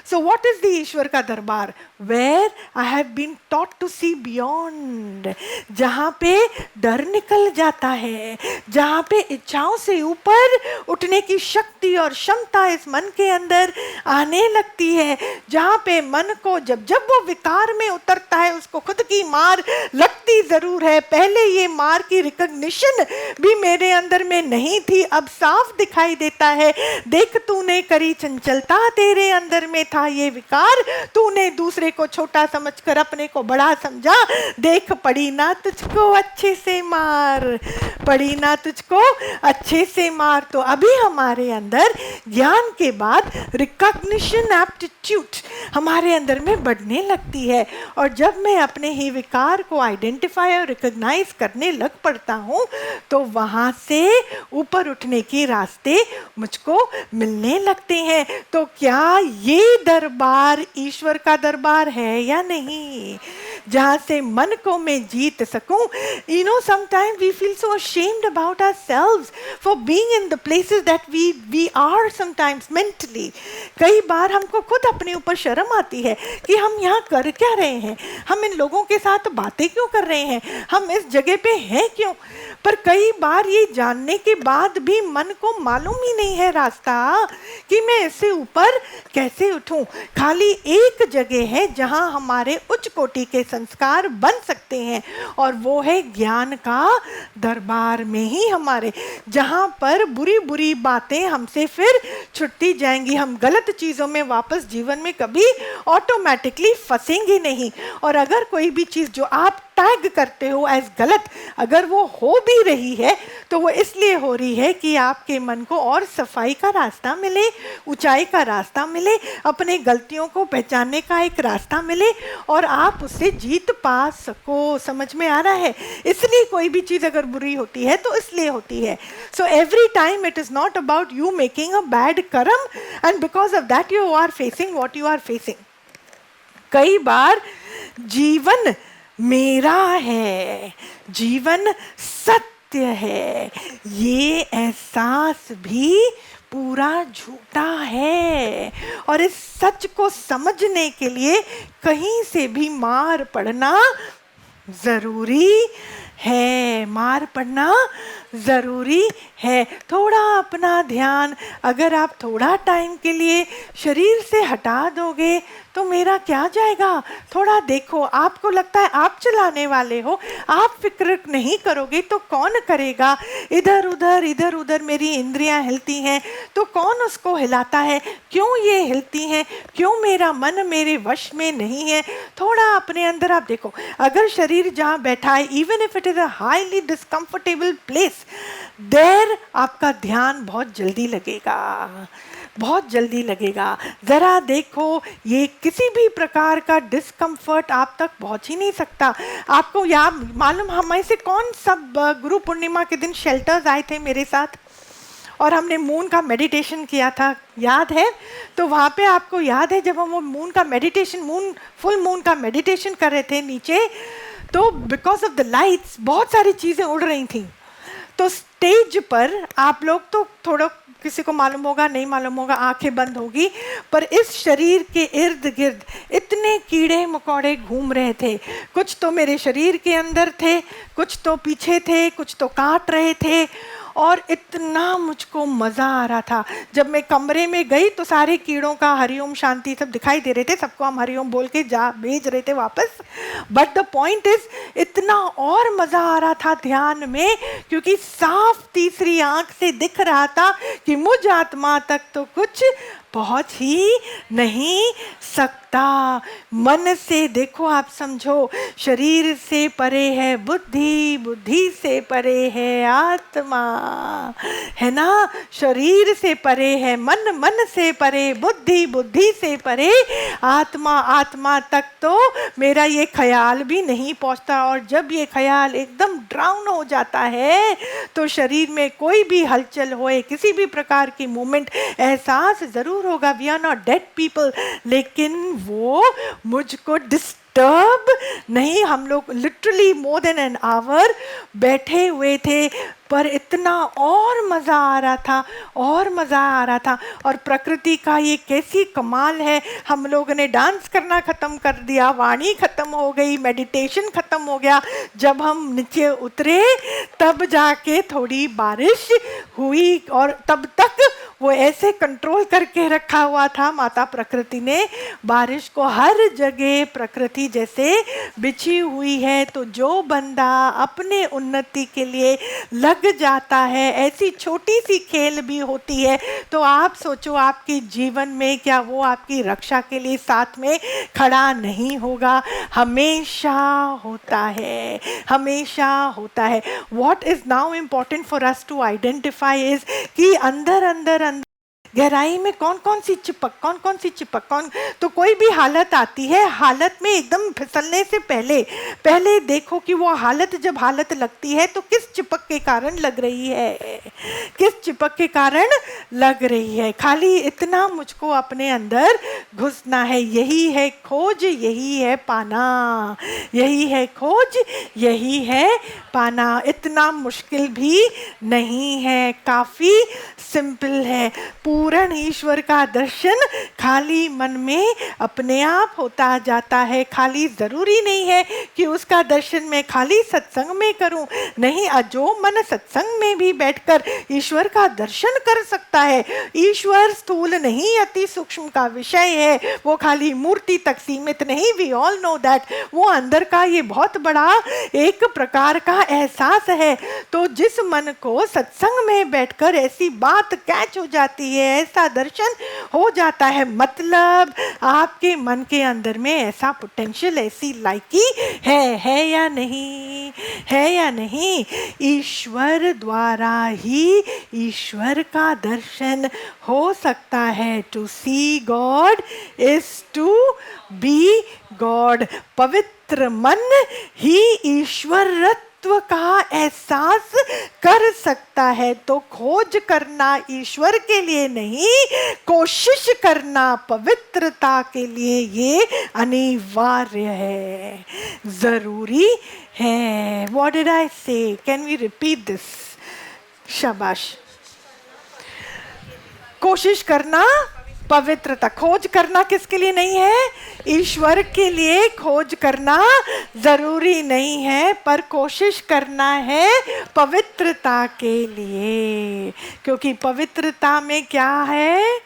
So what is the ईश्वर का दरबार? Where I have been taught to see beyond. जहाँ पे डर निकल जाता है, जहाँ पे इच्छाओं से ऊपर उठने की शक्ति और क्षमता इस मन के अंदर आने लगती है, जहाँ पे मन को जब जब वो विकार में उतरता है उसको खुद की मार लगती जरूर है। पहले ये मार की रिकॉग्निशन भी मेरे अंदर में नहीं थी, अब साफ दिखाई देता है। देख तूने करी चंचलता, तेरे अंदर में था ये विकार, तूने दूसरे को छोटा समझकर अपने को बड़ा समझा। देख पड़ी ना तुझको अच्छे से मार, पड़ी ना तुझको अच्छे से मार। तो अभी हमारे अंदर ज्ञान के बाद रिकॉग्निशन एप्टीट्यूड हमारे अंदर में बढ़ने लगती है, और जब मैं अपने ही विकार को आइडेंटिफाई और रिकॉग्नाइज करने लग पड़ता हूँ, तो वहां से ऊपर उठने के रास्ते मुझको मिलने लगते हैं। तो क्या ये दरबार ईश्वर का दरबार है या नहीं, जहां से मन को मैं जीत सकूं? You know, sometimes we feel so ashamed about ourselves for being in the places that we are sometimes mentally. कई बार हमको खुद अपने ऊपर शर्म आती है कि हम यहाँ कर क्या रहे हैं, हम इन लोगों के साथ बातें क्यों कर रहे हैं, हम इस जगह पे हैं क्यों। पर कई बार ये जानने के बाद भी मन को मालूम ही नहीं है रास्ता कि मैं इससे ऊपर कैसे उठूं। खाली एक जगह है जहां हमारे उच्च कोटि के संस्कार बन सकते हैं, और वो है ज्ञान का दरबार में ही हमारे, जहां पर बुरी बुरी बातें हमसे फिर छुटती जाएंगी। हम गलत चीज़ों में वापस जीवन में कभी ऑटोमेटिकली फंसेंगे नहीं। और अगर कोई भी चीज़ जो आप टैग करते हो एज गलत, अगर वो हो भी रही है तो वो इसलिए हो रही है कि आपके मन को और सफाई का रास्ता मिले, ऊंचाई का रास्ता मिले, अपने गलतियों को पहचानने का एक रास्ता मिले, और आप उससे जीत पा सको। समझ में आ रहा है? इसलिए कोई भी चीज़ अगर बुरी होती है तो इसलिए होती है। So every time it is not about you making a bad karma and because of that you are facing what you are facing. कई बार जीवन मेरा है, जीवन सत्य है, ये एहसास भी पूरा झूठा है, और इस सच को समझने के लिए कहीं से भी मार पड़ना जरूरी है। मार पड़ना ज़रूरी है। थोड़ा अपना ध्यान अगर आप थोड़ा टाइम के लिए शरीर से हटा दोगे तो मेरा क्या जाएगा। थोड़ा देखो, आपको लगता है आप चलाने वाले हो, आप फिक्र नहीं करोगे तो कौन करेगा। इधर उधर मेरी इंद्रियां हिलती हैं तो कौन उसको हिलाता है, क्यों ये हिलती हैं, क्यों मेरा मन मेरे वश में नहीं है। थोड़ा अपने अंदर आप देखो, अगर शरीर जहाँ बैठा है, even if it is a highly discomfortable place, there आपका ध्यान बहुत जल्दी लगेगा, बहुत जल्दी लगेगा। ज़रा देखो, ये किसी भी प्रकार का डिस्कम्फर्ट आप तक पहुंच ही नहीं सकता। आपको याद मालूम हमें से कौन सब गुरु पूर्णिमा के दिन शेल्टर्स आए थे मेरे साथ और हमने मून का मेडिटेशन किया था, याद है। तो वहाँ पे आपको याद है जब हम वो मून का मेडिटेशन, फुल मून का मेडिटेशन कर रहे थे नीचे, तो बिकॉज ऑफ द लाइट्स बहुत सारी चीज़ें उड़ रही थी। तो स्टेज पर आप लोग तो थोड़ा, किसी को मालूम होगा नहीं मालूम होगा, आंखें बंद होगी, पर इस शरीर के इर्द गिर्द इतने कीड़े मकोड़े घूम रहे थे। कुछ तो मेरे शरीर के अंदर थे, कुछ तो पीछे थे, कुछ तो काट रहे थे, और इतना मुझको मज़ा आ रहा था। जब मैं कमरे में गई तो सारे कीड़ों का हरिओम शांति सब दिखाई दे रहे थे, सबको हम हरिओम बोल के भेज रहे थे वापस। बट द पॉइंट इज, इतना और मज़ा आ रहा था ध्यान में, क्योंकि साफ तीसरी आंख से दिख रहा था कि मुझ आत्मा तक तो कुछ पहुंच ही नहीं सकता। मन से देखो, आप समझो, शरीर से परे है बुद्धि, बुद्धि से परे है आत्मा, है ना। शरीर से परे है मन, मन से परे बुद्धि, बुद्धि से परे आत्मा, आत्मा तक तो मेरा ये ख्याल भी नहीं पहुंचता। और जब ये ख्याल एकदम ड्राउन हो जाता है तो शरीर में कोई भी हलचल होए, किसी भी प्रकार की मूवमेंट, एहसास जरूर होगा। We are not dead people, लेकिन वो मुझको डिस्टर्ब नहीं। हम लोग literally more than an hour बैठे हुए थे, पर इतना और मज़ा आ रहा था, और मज़ा आ रहा था। और प्रकृति का ये कैसी कमाल है, हम लोगों ने डांस करना ख़त्म कर दिया, वाणी ख़त्म हो गई, मेडिटेशन ख़त्म हो गया। जब हम नीचे उतरे तब जाके थोड़ी बारिश हुई, और तब तक वो ऐसे कंट्रोल करके रखा हुआ था माता प्रकृति ने बारिश को। हर जगह प्रकृति जैसे बिछी हुई है, तो जो बंदा अपने उन्नति के लिए लग जाता है, ऐसी छोटी सी खेल भी होती है, तो आप सोचो आपके जीवन में क्या वो आपकी रक्षा के लिए साथ में खड़ा नहीं होगा। हमेशा होता है, हमेशा होता है। What is now important for us to identify is कि अंदर अंदर अंदर गहराई में कौन कौन सी चिपक, तो कोई भी हालत आती है, हालत में एकदम फिसलने से पहले देखो कि वो हालत, जब हालत लगती है तो किस चिपक के कारण लग रही है, किस चिपक के कारण लग रही है। खाली इतना मुझको अपने अंदर घुसना है। यही है खोज, यही है पाना, यही है खोज, यही है पाना। इतना मुश्किल भी नहीं है, काफी सिंपल है। पूर्ण ईश्वर का दर्शन खाली मन में अपने आप होता जाता है। खाली जरूरी नहीं है कि उसका दर्शन मैं खाली सत्संग में करूं, नहीं, जो मन सत्संग में भी बैठकर ईश्वर का दर्शन कर सकता है। ईश्वर स्थूल नहीं, अति सूक्ष्म का विषय है, वो खाली मूर्ति तक सीमित नहीं। We all know that. वो अंदर का ये बहुत बड़ा एक प्रकार का एहसास है। तो जिस मन को सत्संग में बैठकर ऐसी बात कैच हो जाती है, ऐसा दर्शन हो जाता है, मतलब आपके मन के अंदर में ऐसा पोटेंशियल, ऐसी लायकी है या नहीं, है या नहीं। ईश्वर द्वारा ही ईश्वर का दर्शन हो सकता है। To see God is to be God. पवित्र मन ही ईश्वरत्व का एहसास कर सकता है। तो खोज करना ईश्वर के लिए नहीं, कोशिश करना पवित्रता के लिए, ये अनिवार्य है, जरूरी है। What did I say? Can we repeat this? शाबाश। कोशिश करना पवित्रता। खोज करना किसके लिए नहीं है? ईश्वर के लिए खोज करना जरूरी नहीं है, पर कोशिश करना है पवित्रता के लिए, क्योंकि पवित्रता में क्या है?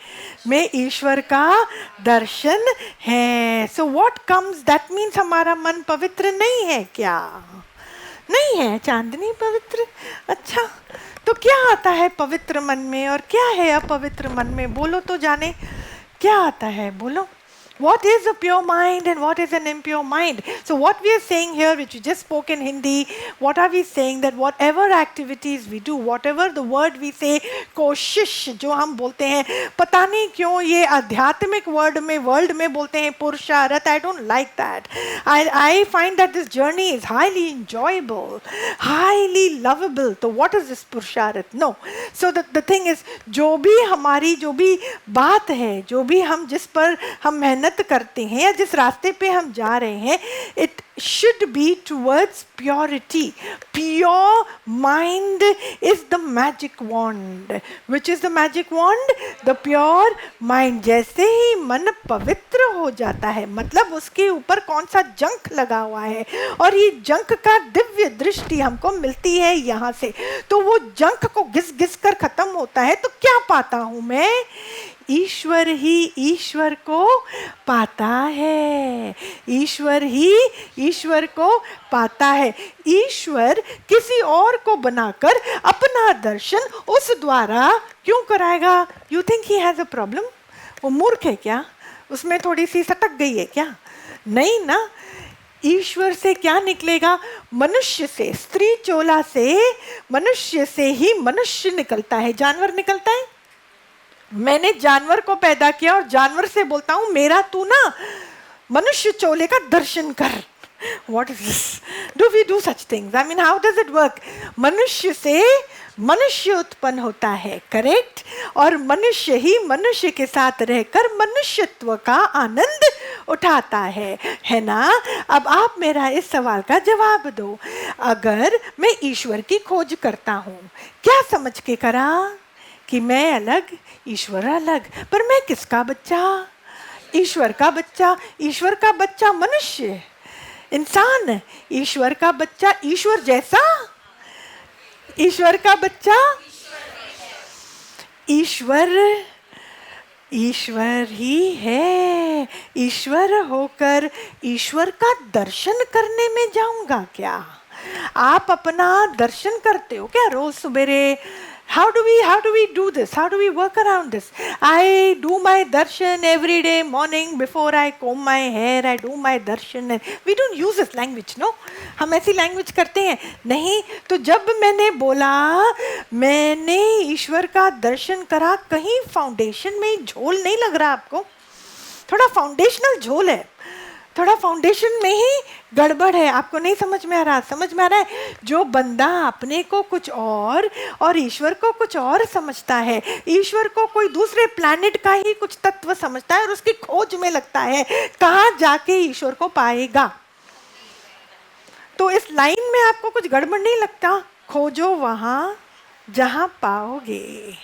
में ईश्वर का दर्शन है। So what comes, that means हमारा मन पवित्र नहीं है क्या? नहीं है चांदनी पवित्र। अच्छा, तो क्या आता है पवित्र मन में और क्या है अपवित्र मन में? बोलो तो जाने, क्या आता है बोलो? What is a pure mind and what is an impure mind? So what we are saying here, which we just spoke in Hindi, what are we saying? That whatever activities we do, whatever the word we say, कोशिश जो हम बोलते हैं, पता नहीं क्यों ये आध्यात्मिक वर्ल्ड में बोलते हैं पुरुषार्थ. I don't like that. I find that this journey is highly enjoyable, highly lovable. So what is this पुरुषार्थ? No. So the thing is, जो भी हमारी जो भी बात है, जो भी हम जिस पर हम मेहनत करते हैं या जिस रास्ते पे हम जा रहे हैं, it should be towards purity. Pure mind is the magic wand. Which is the magic wand? The pure mind. जैसे ही मन पवित्र हो जाता है, मतलब उसके ऊपर कौन सा जंक लगा हुआ है, और ये जंक का दिव्य दृष्टि हमको मिलती है यहाँ से, तो वो जंक को घिस घिस कर खत्म होता है. तो क्या पाता हूँ मैं? ईश्वर ही ईश्वर को पाता है. ईश्वर ही ईश्वर को पाता है. ईश्वर किसी और को बनाकर अपना दर्शन उस द्वारा क्यों कराएगा? You think he has a problem? वो मूर्ख है क्या? उसमें थोड़ी सी सटक गई है क्या? नहीं ना. ईश्वर से क्या निकलेगा? मनुष्य से, स्त्री चोला से, मनुष्य से ही मनुष्य निकलता है. जानवर निकलता है? मैंने जानवर को पैदा किया और जानवर से बोलता हूं मेरा तू ना मनुष्य चोले का दर्शन कर. What is this? Do we do such things? I mean, how does it work? मनुष्य से मनुष्य उत्पन्न होता है, करेक्ट? और मनुष्य ही मनुष्य के साथ रहकर मनुष्यत्व का आनंद उठाता है ना? अब आप मेरा इस सवाल का जवाब दो. अगर मैं ईश्वर की खोज करता हूँ, क्या समझ के करा? कि मैं अलग, ईश्वर अलग. पर मैं किसका बच्चा? ईश्वर का बच्चा. ईश्वर का बच्चा मनुष्य, इंसान. ईश्वर का बच्चा ईश्वर जैसा. ईश्वर का बच्चा ईश्वर, ईश्वर ही है. ईश्वर होकर ईश्वर का दर्शन करने में जाऊंगा क्या? आप अपना दर्शन करते हो क्या रोज सवेरे? How do we do this? How do we work around this? I do my darshan every day morning before I comb my hair. I do my darshan. And we don't use this language, no? हम ऐसी language करते हैं नहीं. तो जब मैंने बोला मैंने ईश्वर का दर्शन करा, कहीं फाउंडेशन में झोल नहीं लग रहा आपको? थोड़ा फाउंडेशनल झोल है, थोड़ा फाउंडेशन में ही गड़बड़ है. आपको नहीं समझ में आ रहा? समझ में आ रहा है? जो बंदा अपने को कुछ और ईश्वर को कुछ और समझता है, ईश्वर को कोई दूसरे प्लैनेट का ही कुछ तत्व समझता है और उसकी खोज में लगता है, कहाँ जाके ईश्वर को पाएगा? तो इस लाइन में आपको कुछ गड़बड़ नहीं लगता? खोजो वहाँ जहाँ पाओगे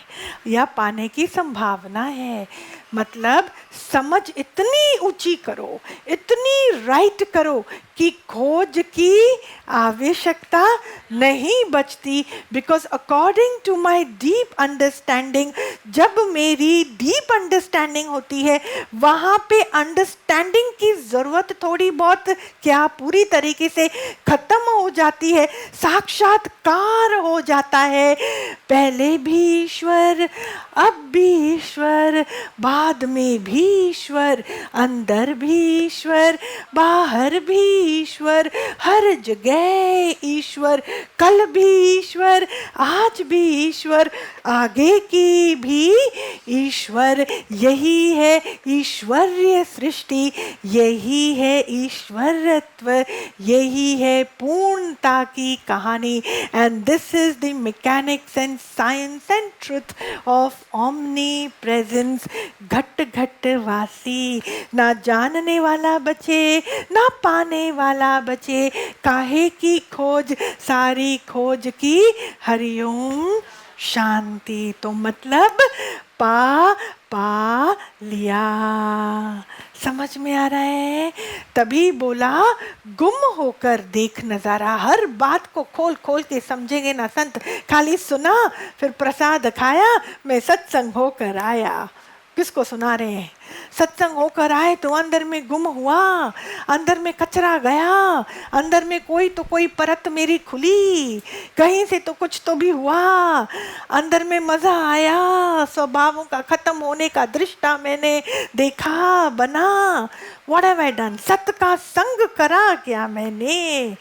या पाने की संभावना है. मतलब समझ इतनी ऊंची करो, इतनी राइट करो कि खोज की आवश्यकता नहीं बचती. Because according to my deep understanding, जब मेरी डीप अंडरस्टैंडिंग होती है, वहाँ पे अंडरस्टैंडिंग की ज़रूरत थोड़ी बहुत क्या पूरी तरीके से खत्म हो जाती है, साक्षात्कार हो जाता है. पहले भी ईश्वर, अब भी ईश्वर, बाद में भी ईश्वर, अंदर भी ईश्वर, बाहर भी ईश्वर, हर जगह ईश्वर, कल भी ईश्वर, आज भी ईश्वर, आगे की भी ईश्वर. यही है ईश्वरीय सृष्टि, यही है ईश्वरत्व, यही है पूर्णता की कहानी. And this is the mechanics and science and truth of omni presence. घट घट वासी, ना जानने वाला बचे, ना पाने वाला बचे. काहे की खोज, सारी खोज की हरिओम शांति. तो मतलब पा पा लिया। समझ में आ रहा है? तभी बोला गुम होकर देख नजारा, हर बात को खोल खोल के समझेंगे ना संत, खाली सुना फिर प्रसाद खाया, मैं सत्संग होकर आया। किसको सुना रहे हैं? सत्संग होकर आए तो अंदर में गुम हुआ, अंदर में कचरा गया, अंदर में कोई तो कोई परत मेरी खुली, कहीं से तो कुछ तो भी हुआ, अंदर में मजा आया, स्वभावों का खत्म होने का दृष्टा मैंने देखा बना। What have I done? सत का संग करा क्या मैंने?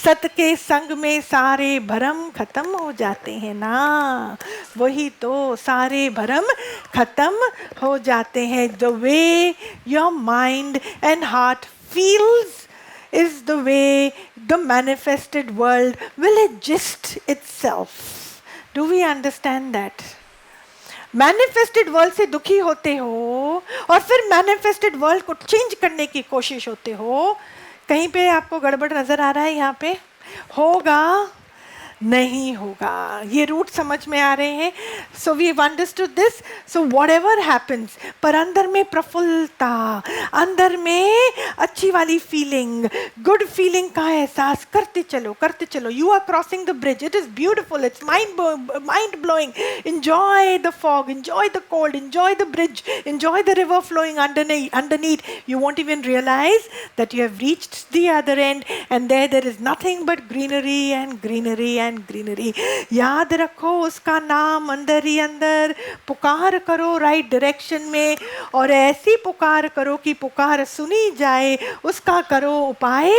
सत के संग में सारे भरम खत्म हो जाते हैं ना, वही तो सारे भरम खत्म हो जाते हैं। The way your mind and heart feels is the way the manifested world will adjust itself. Do we understand that? Manifested world से दुखी होते हो और फिर मैनिफेस्टेड वर्ल्ड को चेंज करने की कोशिश होते हो। कहीं पे आपको गड़बड़ नजर आ रहा है? यहाँ पे होगा नहीं होगा, ये रूट समझ में आ रहे हैं? So we understood this. So whatever happens, पर अंदर में प्रफुल्लता, अंदर में अच्छी वाली फीलिंग, गुड फीलिंग का एहसास करते चलो करते चलो। You are crossing the bridge, it is beautiful, it's mind blowing. Enjoy the fog, enjoy the cold, enjoy the bridge, enjoy the river flowing underneath. You won't even realize that you have reached the other end, and there is nothing but greenery and greenery and greenery. याद रखो उसका नाम अंदर ही अंदर, पुकार करो राइट डायरेक्शन में, और ऐसी पुकार करो कि पुकार सुनी जाए, उसका करो उपाय,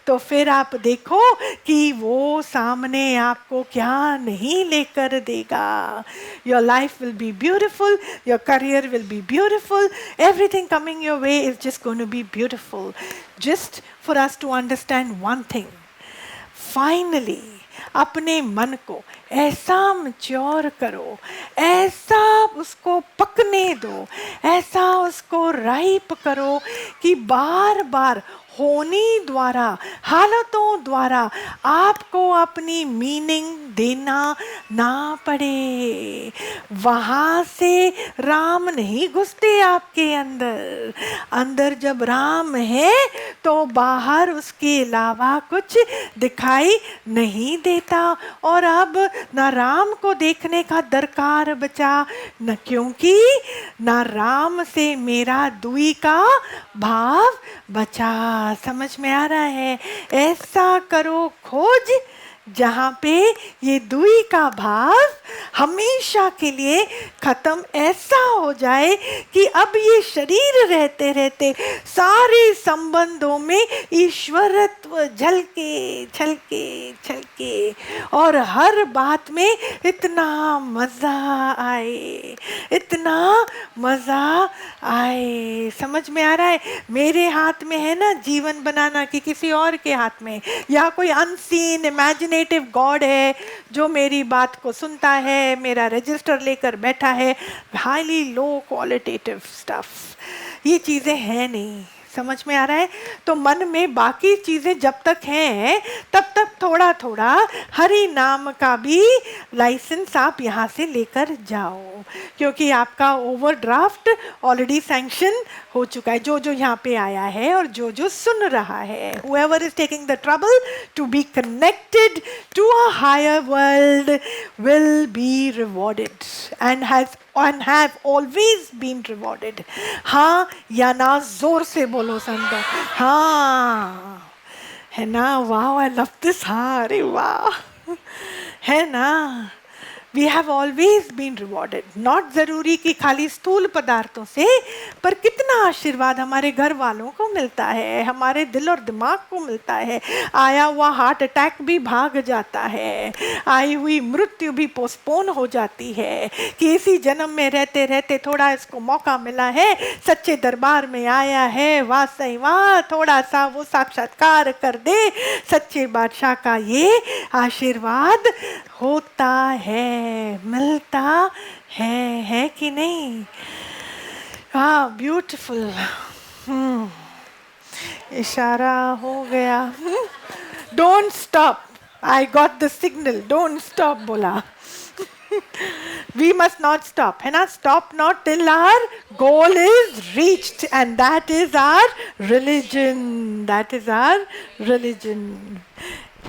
तो फिर आप देखो कि वो सामने आपको क्या नहीं लेकर देगा। Your life will be beautiful, your career will be beautiful, everything coming your way is just going to be beautiful. Just for us to understand one thing, finally अपने मन को ऐसा मैच्योर करो, ऐसा उसको पकने दो, ऐसा उसको राइप करो कि बार बार होने द्वारा, हालतों द्वारा आपको अपनी मीनिंग देना ना पड़े। वहां से राम नहीं घुसते आपके अंदर। अंदर जब राम है तो बाहर उसके अलावा कुछ दिखाई नहीं देता। और अब ना राम को देखने का दरकार बचा न, क्योंकि ना राम से मेरा दुई का भाव बचा। समझ में आ रहा है? ऐसा करो खोज जहां पे ये दुई का भाव हमेशा के लिए खत्म ऐसा हो जाए कि अब ये शरीर रहते रहते सारे संबंधों में ईश्वरत्व झलके झलके झलके, और हर बात में इतना मजा आए, इतना मजा आए। समझ में आ रहा है? मेरे हाथ में है ना जीवन बनाना कि किसी और के हाथ में, या कोई अनसीन इमेजिनेटिव गॉड है जो मेरी बात को सुनता है, मेरा रजिस्टर लेकर बैठा है। हाईली लो क्वालिटेटिव स्टफ, ये चीजें हैं नहीं। समझ में आ रहा है? तो मन में बाकी चीजें जब तक हैं तब तक थोड़ा थोड़ा हरि नाम का भी लाइसेंस आप यहाँ से लेकर जाओ, क्योंकि आपका ओवरड्राफ्ट ऑलरेडी सैंक्शन हो चुका है। जो जो यहाँ पे आया है और जो जो सुन रहा है, whoever is taking the trouble to be connected to a higher world will be rewarded and have always been rewarded. हाँ या ना? जोर से बोलो संत। हाँ है ना? वाह, आई लव दिस। हाँ, अरे वाह, है ना? We have always been rewarded. Not जरूरी कि खाली स्थूल पदार्थों से, पर कितना आशीर्वाद हमारे घर वालों को मिलता है, हमारे दिल और दिमाग को मिलता है। आया हुआ हार्ट अटैक भी भाग जाता है, आई हुई मृत्यु भी पोस्टपोन हो जाती है कि इसी जन्म में रहते रहते थोड़ा इसको मौका मिला है, सच्चे दरबार में आया है, वाह सही वाह, थोड़ा सा वो साक्षात्कार कर दे। सच्चे बादशाह का ये आशीर्वाद होता है, मिलता है कि नहीं? हाँ, ब्यूटीफुल। इशारा हो गया। Don't stop, I got the signal, don't stop बोला. We must not stop, है ना? Stop not till our goal is reached, and that is our religion. That is our religion.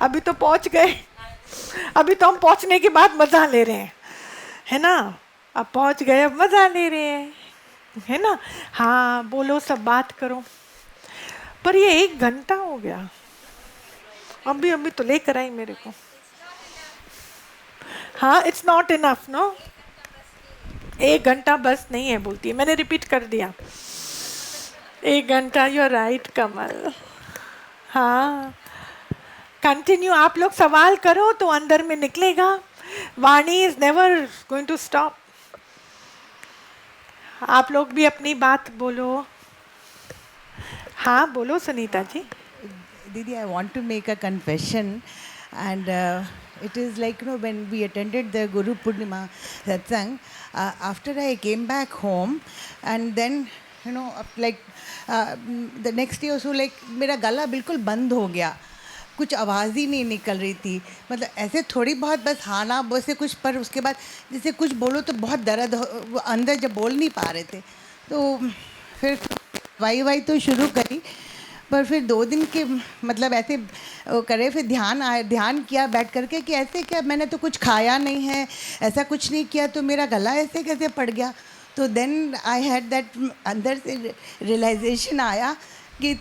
अभी तो पहुंच गए, अभी तो हम पहुंचने के बाद मजा ले रहे हैं, है ना? अब पहुंच गए, अब मजा ले रहे हैं, है ना? हाँ बोलो, सब बात करो. पर ये 1 घंटा हो गया, अभी अभी तो लेकर आई मेरे को. हाँ, इट्स नॉट इनफ नो. 1 घंटा बस नहीं है बोलती है, मैंने रिपीट कर दिया. 1 घंटा, यू आर राइट कमल. हाँ कंटिन्यू, आप लोग सवाल करो तो अंदर में निकलेगा. वाणी is never going to stop. आप लोग भी अपनी बात बोलो. हाँ बोलो Sunita ji. Didi, I want to make a confession, and it is like, when we attended the Guru Purnima satsang, after I came back home, and then like the next day also, like मेरा गला बिल्कुल बंद हो गया, कुछ आवाज़ ही नहीं निकल रही थी. मतलब ऐसे थोड़ी बहुत बस हाँ ना वैसे कुछ, पर उसके बाद जैसे कुछ बोलो तो बहुत दर्द अंदर, जब बोल नहीं पा रहे थे. तो फिर वाई तो शुरू करी, पर फिर 2 दिन के मतलब ऐसे करे, फिर ध्यान किया बैठ करके कि ऐसे क्या, मैंने तो कुछ खाया नहीं है, ऐसा कुछ नहीं किया, तो मेरा गला ऐसे कैसे पड़ गया. तो देन आई हैड दैट, अंदर से रियलाइजेशन आया कि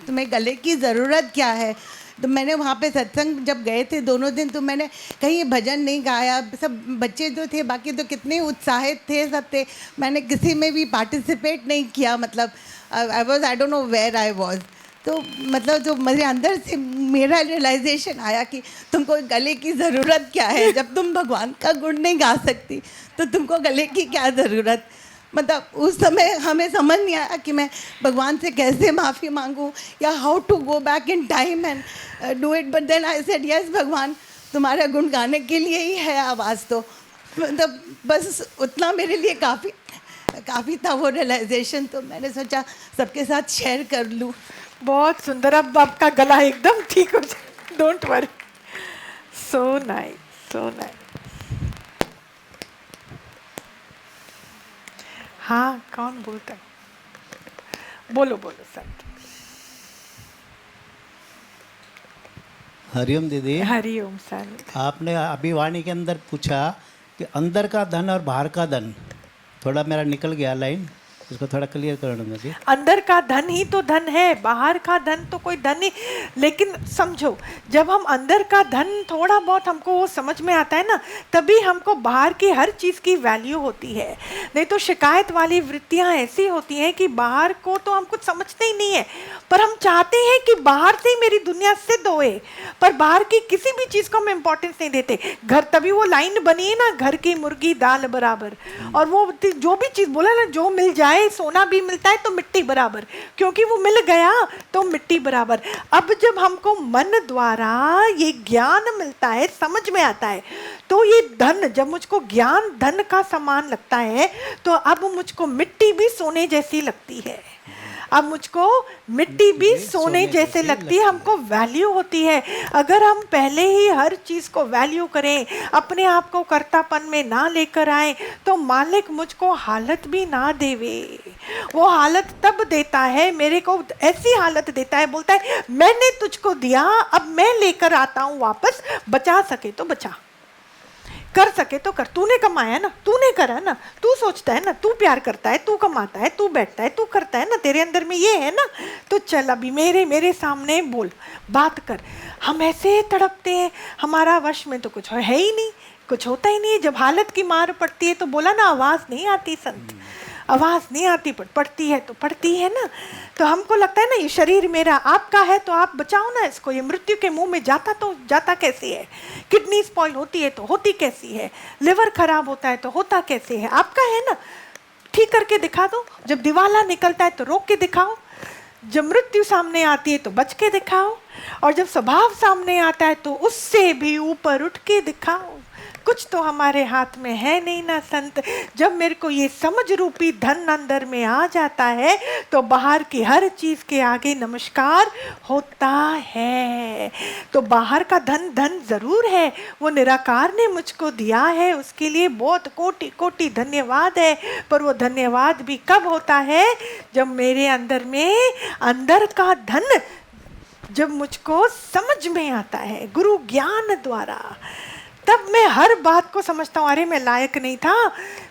तुम्हें गले की ज़रूरत क्या है. तो मैंने वहाँ पे सत्संग जब गए थे दोनों दिन, तो मैंने कहीं भजन नहीं गाया. सब बच्चे जो थे बाकी तो कितने उत्साहित थे सब थे, मैंने किसी में भी पार्टिसिपेट नहीं किया. मतलब I don't know where I was. तो मतलब जो मेरे अंदर से मेरा रियलाइजेशन आया कि तुमको गले की ज़रूरत क्या है. जब तुम भगवान का गुण नहीं गा सकती तो तुमको गले की क्या ज़रूरत. मतलब उस समय हमें समझ नहीं आया कि मैं भगवान से कैसे माफ़ी मांगूं, या how to go back in time and do it. But then I said yes Bhagwan, तुम्हारा गुण गाने के लिए ही है आवाज़. तो मतलब बस उतना मेरे लिए काफ़ी था वो रियलाइजेशन. तो मैंने सोचा सबके साथ शेयर कर लूँ. बहुत सुंदर. अब आपका गला एकदम ठीक हो जाए, don't worry. So nice, so nice. हाँ कौन बोलता है? बोलो बोलो सब. हरिओम दीदी. हरिओम सर. आपने अभी वाणी के अंदर पूछा कि अंदर का धन और बाहर का धन, थोड़ा मेरा निकल गया लाइन, उसको थोड़ा क्लियर करना मुझे. अंदर का धन ही तो धन है, बाहर का धन तो कोई धन नहीं. लेकिन समझो, जब हम अंदर का धन थोड़ा बहुत हमको वो समझ में आता है ना, तभी हमको बाहर की हर चीज़ की वैल्यू होती है. नहीं तो शिकायत वाली वृत्तियां ऐसी होती हैं कि बाहर को तो हम कुछ समझते ही नहीं है, पर हम चाहते हैं कि बाहर से ही मेरी दुनिया सिद्ध होए, पर बाहर की किसी भी चीज़ को हम इम्पोर्टेंस नहीं देते. घर, तभी वो लाइन बनी है ना, घर की मुर्गी दाल बराबर. और वो जो भी चीज़ बोला ना, जो मिल जाए, सोना भी मिलता है तो मिट्टी बराबर, क्योंकि वो मिल गया तो मिट्टी बराबर. अब जब हमको मन द्वारा ये ज्ञान मिलता है, समझ में आता है, तो ये धन, जब मुझको ज्ञान धन का समान लगता है, तो अब मुझको मिट्टी भी सोने जैसी लगती है. अब मुझको मिट्टी भी सोने जैसे लगती है, हमको वैल्यू होती है. अगर हम पहले ही हर चीज़ को वैल्यू करें, अपने आप को कर्तापन में ना लेकर आए, तो मालिक मुझको हालत भी ना देवे. वो हालत तब देता है, मेरे को ऐसी हालत देता है, बोलता है मैंने तुझको दिया, अब मैं लेकर आता हूँ वापस. बचा सके तो बचा, कर सके तो कर. तूने कमाया ना, तूने करा ना, तू सोचता है ना, तू प्यार करता है, तू कमाता है, तू बैठता है, तू करता है ना, तेरे अंदर में ये है ना, तो चल अभी मेरे सामने बोल, बात कर. हम ऐसे तड़पते हैं, हमारा वश में तो कुछ है ही नहीं, कुछ होता ही नहीं. जब हालत की मार पड़ती है तो बोला ना, आवाज़ नहीं आती संत, आवाज़ नहीं आती, पड़ती है तो पड़ती है ना. तो हमको लगता है ना, ये शरीर मेरा आपका है तो आप बचाओ ना इसको. ये मृत्यु के मुंह में जाता तो जाता कैसे है? किडनी स्पॉइल होती है तो होती कैसी है? लिवर खराब होता है तो होता कैसे है? आपका है ना, ठीक करके दिखा दो. जब दिवाला निकलता है तो रोक के दिखाओ, जब मृत्यु सामने आती है तो बच के दिखाओ, और जब स्वभाव सामने आता है तो उससे भी ऊपर उठ के दिखाओ. कुछ तो हमारे हाथ में है नहीं ना संत। जब मेरे को ये समझ रूपी धन अंदर में आ जाता है तो बाहर की हर चीज के आगे नमस्कार होता है। तो बाहर का धन धन जरूर है, वो निराकार ने मुझको दिया है, उसके लिए बहुत कोटि कोटि धन्यवाद है। पर वो धन्यवाद भी कब होता है? जब मेरे अंदर में अंदर का धन जब मुझको समझ में आता है गुरु ज्ञान द्वारा, तब मैं हर बात को समझता हूँ। अरे मैं लायक नहीं था,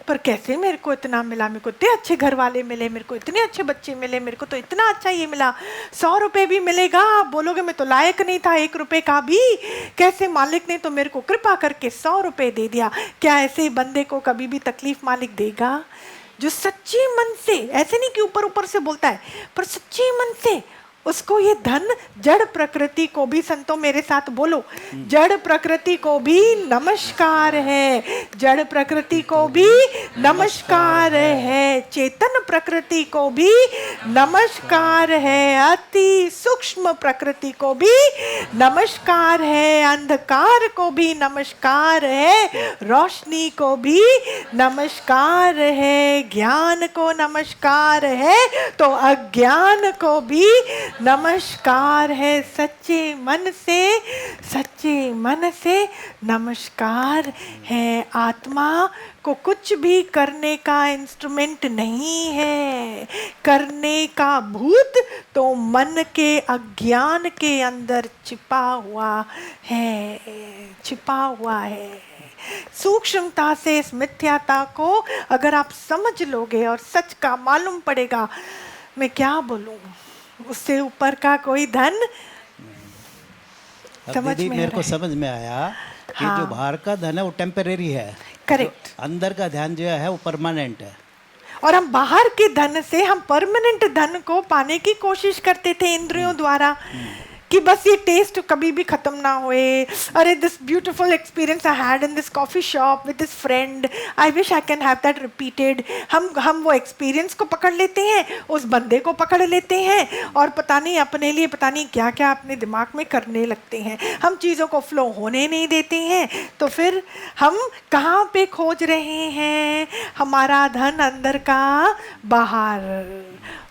पर कैसे मेरे को इतना मिला, मेरे को इतने अच्छे घर वाले मिले, मेरे को इतने अच्छे बच्चे मिले, मेरे को तो इतना अच्छा ये मिला। 100 रुपये भी मिलेगा, आप बोलोगे मैं तो लायक नहीं था 1 रुपये का भी, कैसे मालिक ने तो मेरे को कृपा करके 100 रुपये दे दिया। क्या ऐसे बंदे को कभी भी तकलीफ मालिक देगा? जो सच्चे मन से, ऐसे नहीं कि ऊपर ऊपर से बोलता है, पर सच्चे मन से उसको ये धन, जड़ प्रकृति को भी, संतो मेरे साथ बोलो, जड़ प्रकृति को भी नमस्कार है, जड़ प्रकृति को भी नमस्कार है, चेतन प्रकृति को भी नमस्कार है, अति सूक्ष्म प्रकृति को भी नमस्कार है, अंधकार को भी नमस्कार है, रोशनी को भी नमस्कार है, ज्ञान को नमस्कार है, तो अज्ञान को भी नमस्कार है। सच्चे मन से, सच्चे मन से नमस्कार है। आत्मा को कुछ भी करने का इंस्ट्रूमेंट नहीं है, करने का भूत तो मन के अज्ञान के अंदर छिपा हुआ है, छिपा हुआ है। सूक्ष्मता से इस मिथ्याता को अगर आप समझ लोगे और सच का मालूम पड़ेगा, मैं क्या बोलूं, उससे ऊपर का कोई धन समझ दीदी में मेरे को समझ में आया कि हाँ। जो बाहर का धन है वो टेम्परेरी है, करेक्ट। अंदर का ध्यान जो है वो परमानेंट है। और हम बाहर के धन से हम परमानेंट धन को पाने की कोशिश करते थे इंद्रियों द्वारा, कि बस ये टेस्ट कभी भी खत्म ना होए। अरे this beautiful experience I had in this coffee shop with this friend, I wish I can have that repeated. हम वो एक्सपीरियंस को पकड़ लेते हैं, उस बंदे को पकड़ लेते हैं, और पता नहीं अपने लिए पता नहीं क्या क्या अपने दिमाग में करने लगते हैं। हम चीज़ों को फ्लो होने नहीं देते हैं, तो फिर हम कहाँ पे खोज रहे हैं? हमारा धन अंदर का बाहर,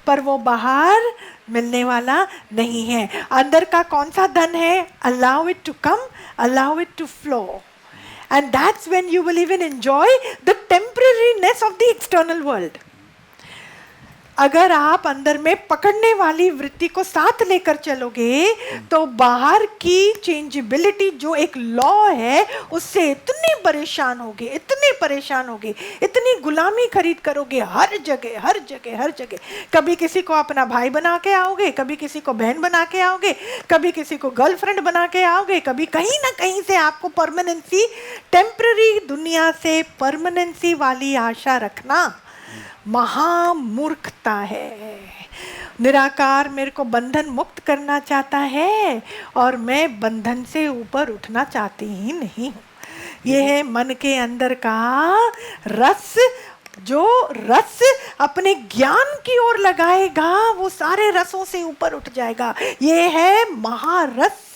पर वो बाहर मिलने वाला नहीं है। अंदर का कौन सा धन है? Allow it to come, allow it to flow, and that's when you will even enjoy the temporariness of the external world. अगर आप अंदर में पकड़ने वाली वृत्ति को साथ लेकर चलोगे तो बाहर की चेंजेबिलिटी जो एक लॉ है उससे इतने परेशान होगे, इतने परेशान होगे, इतनी गुलामी खरीद करोगे हर जगह, हर जगह, हर जगह। कभी किसी को अपना भाई बना के आओगे, कभी किसी को बहन बना के आओगे, कभी किसी को गर्लफ्रेंड बना के आओगे, कभी कहीं ना कहीं से आपको परमानेंसी, टेम्पररी दुनिया से परमानेंसी वाली आशा रखना महामूर्खता है। निराकार मेरे को बंधन मुक्त करना चाहता है और मैं बंधन से ऊपर उठना चाहती ही नहीं हूँ। ये है मन के अंदर का रस, जो रस अपने ज्ञान की ओर लगाएगा वो सारे रसों से ऊपर उठ जाएगा। ये है महारस,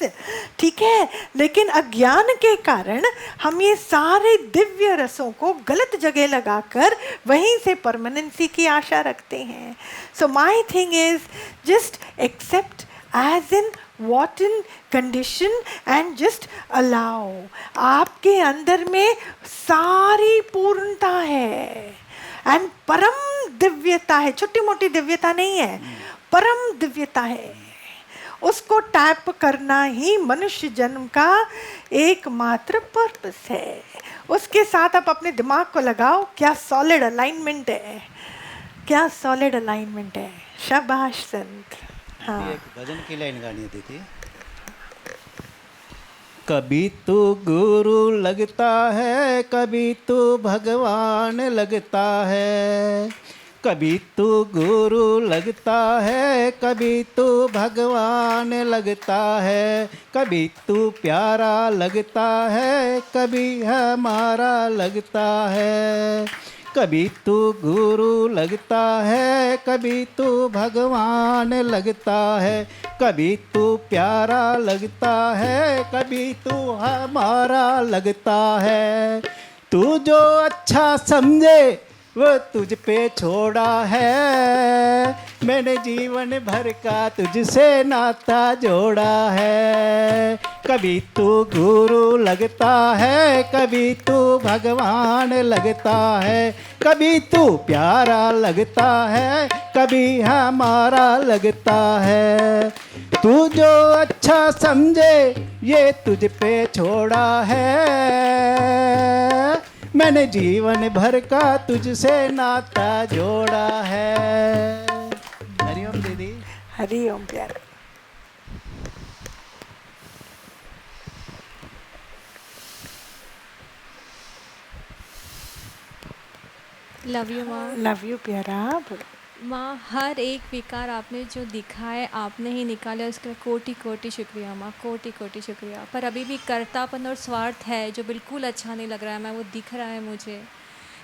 ठीक है। लेकिन अज्ञान के कारण हम ये सारे दिव्य रसों को गलत जगह लगाकर वहीं से परमानेंसी की आशा रखते हैं। So my thing is just accept as in what in condition and just allow। आपके अंदर में सारी पूर्णता है एंड परम दिव्यता है, छोटी मोटी दिव्यता नहीं है, परम दिव्यता है। उसको टैप करना ही मनुष्य जन्म का एकमात्र पर्पस है। उसके साथ आप अपने दिमाग को लगाओ, क्या सॉलिड अलाइनमेंट है, क्या सॉलिड अलाइनमेंट है। शाबाश संत। हाँ, एक भजन की लाइन गानी थी। कभी तू गुरु लगता है, कभी तू भगवान लगता है, कभी तू गुरु लगता है, कभी तू भगवान लगता है, कभी तू प्यारा लगता है, कभी हमारा लगता है, कभी तू गुरु लगता है, कभी तू भगवान लगता है, कभी तू प्यारा लगता है, कभी तू हमारा लगता है। तू जो अच्छा समझे वो तुझ पे छोड़ा है, मैंने जीवन भर का तुझसे नाता जोड़ा है। कभी तू गुरु लगता है, कभी तू भगवान लगता है, कभी तू प्यारा लगता है, कभी हमारा लगता है। तू जो अच्छा समझे ये तुझ पे छोड़ा है, मैंने जीवन भर का तुझसे नाता जोड़ा है। हरिओम दीदी। हरि ओम प्यारा। लव यू माँ। लव यू प्यारा। बोलो। माँ, हर एक विकार आपने जो दिखा है आपने ही निकाला, उसका कोटि कोटि शुक्रिया माँ, कोटि कोटि शुक्रिया। पर अभी भी कर्तापन और स्वार्थ है जो बिल्कुल अच्छा नहीं लग रहा है। मैं वो दिख रहा है मुझे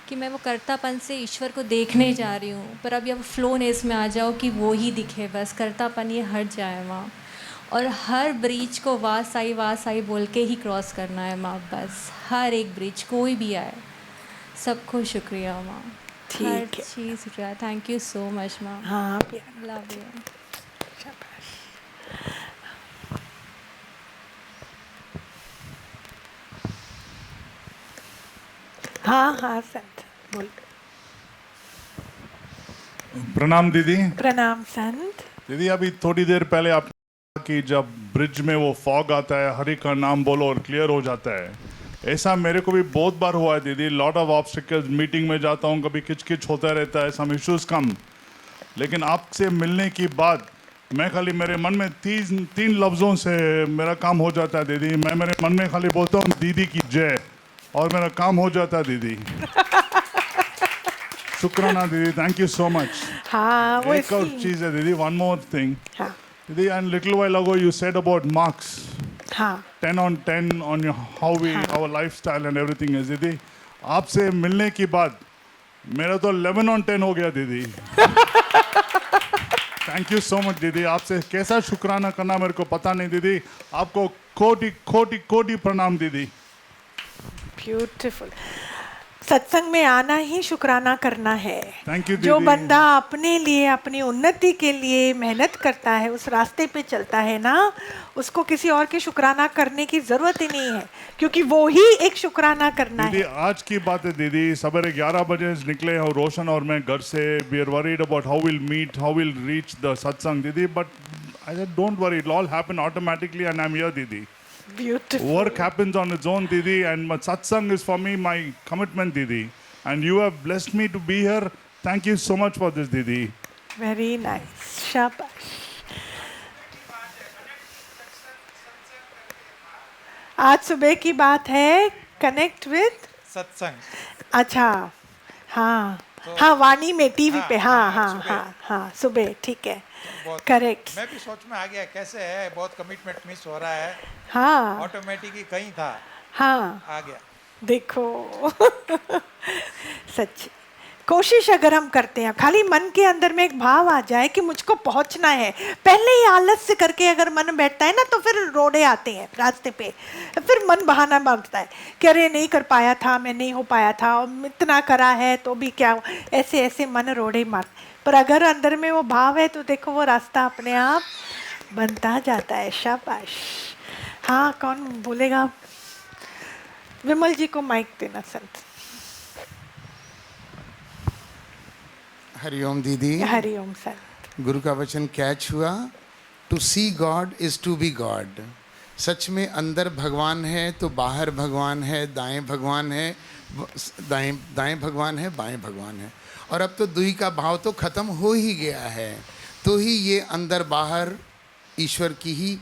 कि मैं वो कर्तापन से ईश्वर को देखने जा रही हूँ, पर अब फ्लोनेस में आ जाओ कि वो ही दिखे, बस कर्तापन ये हट जाए माँ। और हर ब्रिज को वास आई बोल के ही क्रॉस करना है माँ, बस हर एक ब्रिज कोई भी आए सबको शुक्रिया माँ, हर ठीक है। चीज़ शुक्रिया। थैंक यू सो मच माँ। हाँ प्यारा। Love you. शाबाश। हाँ हाँ संत बोल। प्रणाम दीदी। प्रणाम संत। दीदी अभी थोड़ी देर पहले आप कि जब ब्रिज में वो फॉग आता है, हरि का नाम बोलो और क्लियर हो जाता है। ऐसा मेरे को भी बहुत बार हुआ है दीदी। लॉट ऑफ ऑब्स्टिकल्स, मीटिंग में जाता हूँ, कभी किच होता रहता है, सम इश्यूज कम। लेकिन आपसे मिलने की बाद मैं खाली मेरे मन में तीन लफ्ज़ों से मेरा काम हो जाता है दीदी। मैं मेरे मन में खाली बोलता हूँ दीदी की जय, और मेरा काम हो जाता है दीदी। शुक्राना दीदी, थैंक यू सो मच। हाँ वो एक और इसकी। चीज़ है दीदी, वन मोर थिंग हाँ दीदी, and little while ago you said about marks, हाँ 10 on 10 on your, how we our lifestyle and everything is दीदी। आपसे मिलने के बाद मेरा तो 11 on 10 हो गया दीदी। थैंक यू सो मच दीदी। आपसे कैसा शुक्राना करना मेरे को पता नहीं दीदी। आपको कोटि कोटि कोटि प्रणाम दीदी। ब्यूटीफुल। सत्संग में आना ही शुक्राना करना है। Thank you, जो दीदी। बंदा अपने लिए, अपनी उन्नति के लिए मेहनत करता है, उस रास्ते पे चलता है ना, उसको किसी और के शुक्राना करने की जरूरत ही नहीं है, क्योंकि वो ही एक शुक्राना करना दीदी है। आज की बात है दीदी, सवेरे 11 बजे निकले और रोशन और मैं घर से, we are worried about how will meet, how will reach the satsang didi, but I said don't worry, it all happen automatically and I am here didi. Beautiful. Work happens on its own didi, and my satsang is for me my commitment didi, and you have blessed me to be here. Thank you so much for this didi. Very nice. शाबाश। आज सुबह की बात है, कनेक्ट विद सत्संग। अच्छा हाँ हाँ वाणी में टीवी पे। हाँ हाँ, हाँ सुबह। हाँ हाँ सुबह, ठीक है, बहुत- करेक्ट। मैं भी सोच में आ गया कैसे है, बहुत कमिटमेंट मिस हो रहा है, हाँ ऑटोमेटिक ही कहीं था, हाँ आ गया। देखो सच कोशिश अगर हम करते हैं, खाली मन के अंदर में एक भाव आ जाए कि मुझको पहुंचना है, पहले ही आलस्य करके अगर मन बैठता है ना, तो फिर रोड़े आते हैं रास्ते पे, फिर मन बहाना मांगता है कि अरे नहीं कर पाया था, मैं नहीं हो पाया था, और इतना करा है तो भी क्या, ऐसे ऐसे मन रोड़े मार। पर अगर अंदर में वो भाव है तो देखो वो रास्ता अपने आप बनता जाता है। शाबाश। हाँ कौन बोलेगा? विमल जी को माइक देना संत। हरिओम दीदी। हरिओम संत। गुरु का वचन कैच हुआ, to see God is to be god. सच में अंदर भगवान है तो बाहर भगवान है, दाएं भगवान है, दाएं भगवान है, बाएं भगवान है। और अब तो दुई का भाव तो खत्म हो ही गया है, तो ही ये अंदर बाहर ईश्वर की ही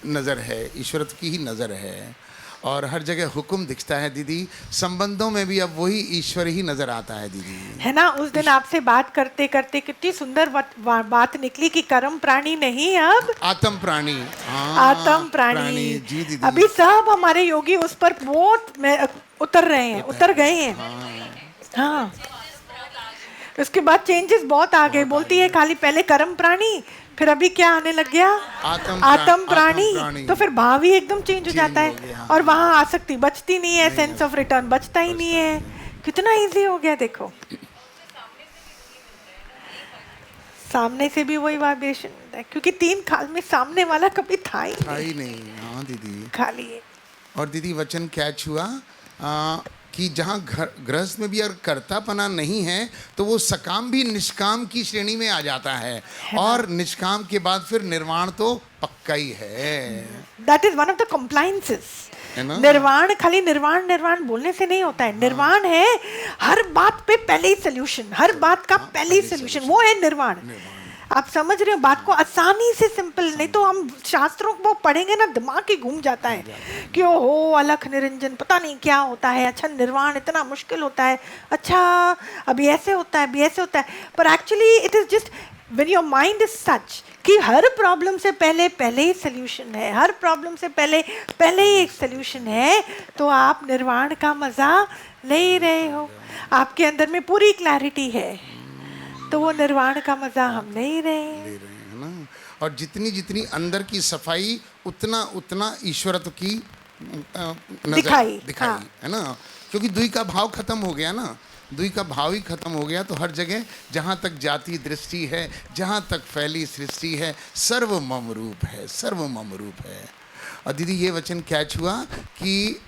नज़र है, ईश्वर की ही नज़र है, और हर जगह हुक्म दिखता है दीदी। संबंधों में भी अब वही ईश्वर ही नज़र आता है दीदी। है ना, उस दिन आपसे बात करते करते कितनी सुंदर बात निकली कि कर्म प्राणी नहीं, अब आत्म प्राणी। हाँ, आत्म प्राणी। जी दीदी। अभी सब हमारे योगी उस पर बहुत उतर रहे हैं, उतर गए हैं। हाँ उसके बाद चेंजेस बहुत आ गए, बोलती है खाली पहले कर्म प्राणी, फिर अभी क्या आने लग गया, आत्म प्राणी, तो फिर भाव ही एकदम चेंज हो जाता हो गया, है, हाँ। और वहां आसक्ति बचती नहीं है, सेंस ऑफ रिटर्न बचता ही नहीं है। कितना इजी हो गया देखो, सामने से भी वही वाइब्रेशन मिलता है, क्योंकि 3 काल में सामने वाला कभी था ही था ही नहीं। हाँ दीदी। खाली है। और दीदी वचन कैच हुआ कि जहाँ गृहस्थ में भी अगर कर्तापना नहीं है तो वो सकाम भी निष्काम की श्रेणी में आ जाता है, और निष्काम के बाद फिर निर्वाण तो पक्का ही है। That is one of the compliances. है ना? निर्वाण खाली निर्वाण निर्वाण बोलने से नहीं होता है। निर्वाण है हर बात पे पहले ही सोल्यूशन, हर बात का पहले ही सोल्यूशन, वो है निर्वाण। आप समझ रहे हो बात को, आसानी से सिंपल। नहीं तो हम शास्त्रों को पढ़ेंगे ना, दिमाग ही घूम जाता है कि ओहो अलख निरंजन पता नहीं क्या होता है, अच्छा निर्वाण इतना मुश्किल होता है, अच्छा अभी ऐसे होता है, अभी ऐसे होता है। पर actually it is just when your mind is such कि हर प्रॉब्लम से पहले पहले ही सोल्यूशन है, हर प्रॉब्लम से पहले पहले ही एक सोल्यूशन है, तो आप निर्वाण का मजा ले रहे हो। आपके अंदर में पूरी क्लैरिटी है, तो वो निर्वाण का मजा हम नहीं रहे हैं। ले रहे हैं ना। और जितनी जितनी अंदर की सफाई उतना उतना ईश्वरत्व की दिखाई, दिखाई हाँ। है ना, क्योंकि दुई का भाव खत्म हो गया ना, दुई का भाव ही खत्म हो गया, तो हर जगह जहाँ तक जाति दृष्टि है, जहाँ तक फैली सृष्टि है, सर्व मम रूप है, सर्व मम रूप है। और दीदी ये वचन कैच हुआ कि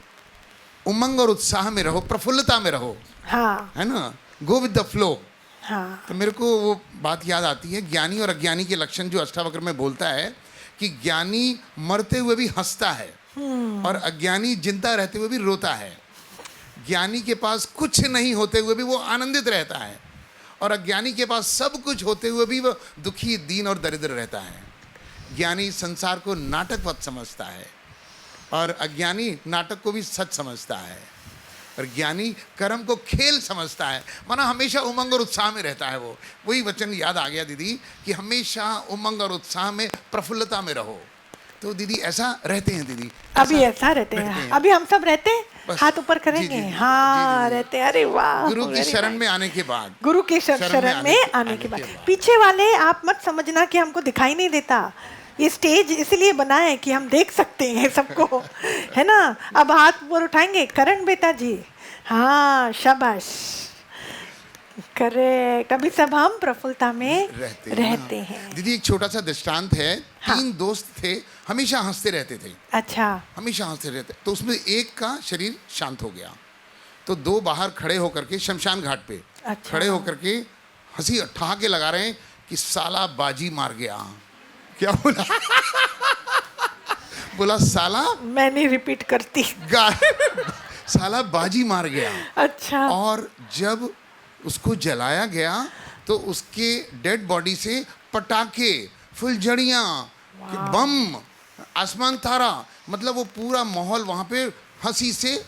उमंग और उत्साह में रहो, प्रफुल्लता में रहो, हाँ है ना, गो विद द फ्लो। हाँ तो मेरे को वो बात याद आती है, ज्ञानी और अज्ञानी के लक्षण जो अष्टावक्र में बोलता है कि ज्ञानी मरते हुए भी हंसता है और अज्ञानी जिंदा रहते हुए भी रोता है। ज्ञानी के पास कुछ नहीं होते हुए भी वो आनंदित रहता है, और अज्ञानी के पास सब कुछ होते हुए भी वो दुखी, दीन और दरिद्र रहता है। ज्ञानी संसार को नाटकवत समझता है और अज्ञानी नाटक को भी सच समझता है, और ज्ञानी कर्म को खेल समझता है, माना हमेशा उमंग और उत्साह में रहता है। वो वही वचन याद आ गया दीदी कि हमेशा उमंग और उत्साह में, प्रफुल्लता में रहो। तो दीदी ऐसा रहते हैं दीदी, अभी ऐसा रहते हैं, अभी हम सब रहते हैं, बस। हाथ ऊपर जी, करेंगे, जी, जी, हाँ जी, जी। रहते हैं। अरे वाह, गुरु की very शरण nice। में आने के बाद, गुरु की शरण में आने के बाद। पीछे वाले आप मत समझना कि हमको दिखाई नहीं देता, ये स्टेज इसलिए बना है कि हम देख सकते हैं सबको, है ना। अब हाथ ऊपर उठाएंगे, करण बेटा जी, हाँ शाबाश, करेक्ट। अभी सब हम प्रफुल्लता में रहते हैं। दीदी एक छोटा सा दृष्टांत है। हाँ। 3 दोस्त थे, हमेशा हंसते रहते थे, अच्छा हमेशा हंसते रहते। तो उसमें एक का शरीर शांत हो गया, तो 2 बाहर खड़े होकर के शमशान घाट पे अच्छा। खड़े होकर के हंसी ठहाके लगा रहे हैं कि साला बाजी मार गया। क्या बोला? बोला साला, मैं नहीं रिपीट करती। साला बाजी मार गया। अच्छा और जब उसको जलाया गया तो उसके डेड बॉडी से पटाखे, फुलझड़ियाँ, बम, आसमान तारा, मतलब वो पूरा माहौल वहाँ पे हंसी से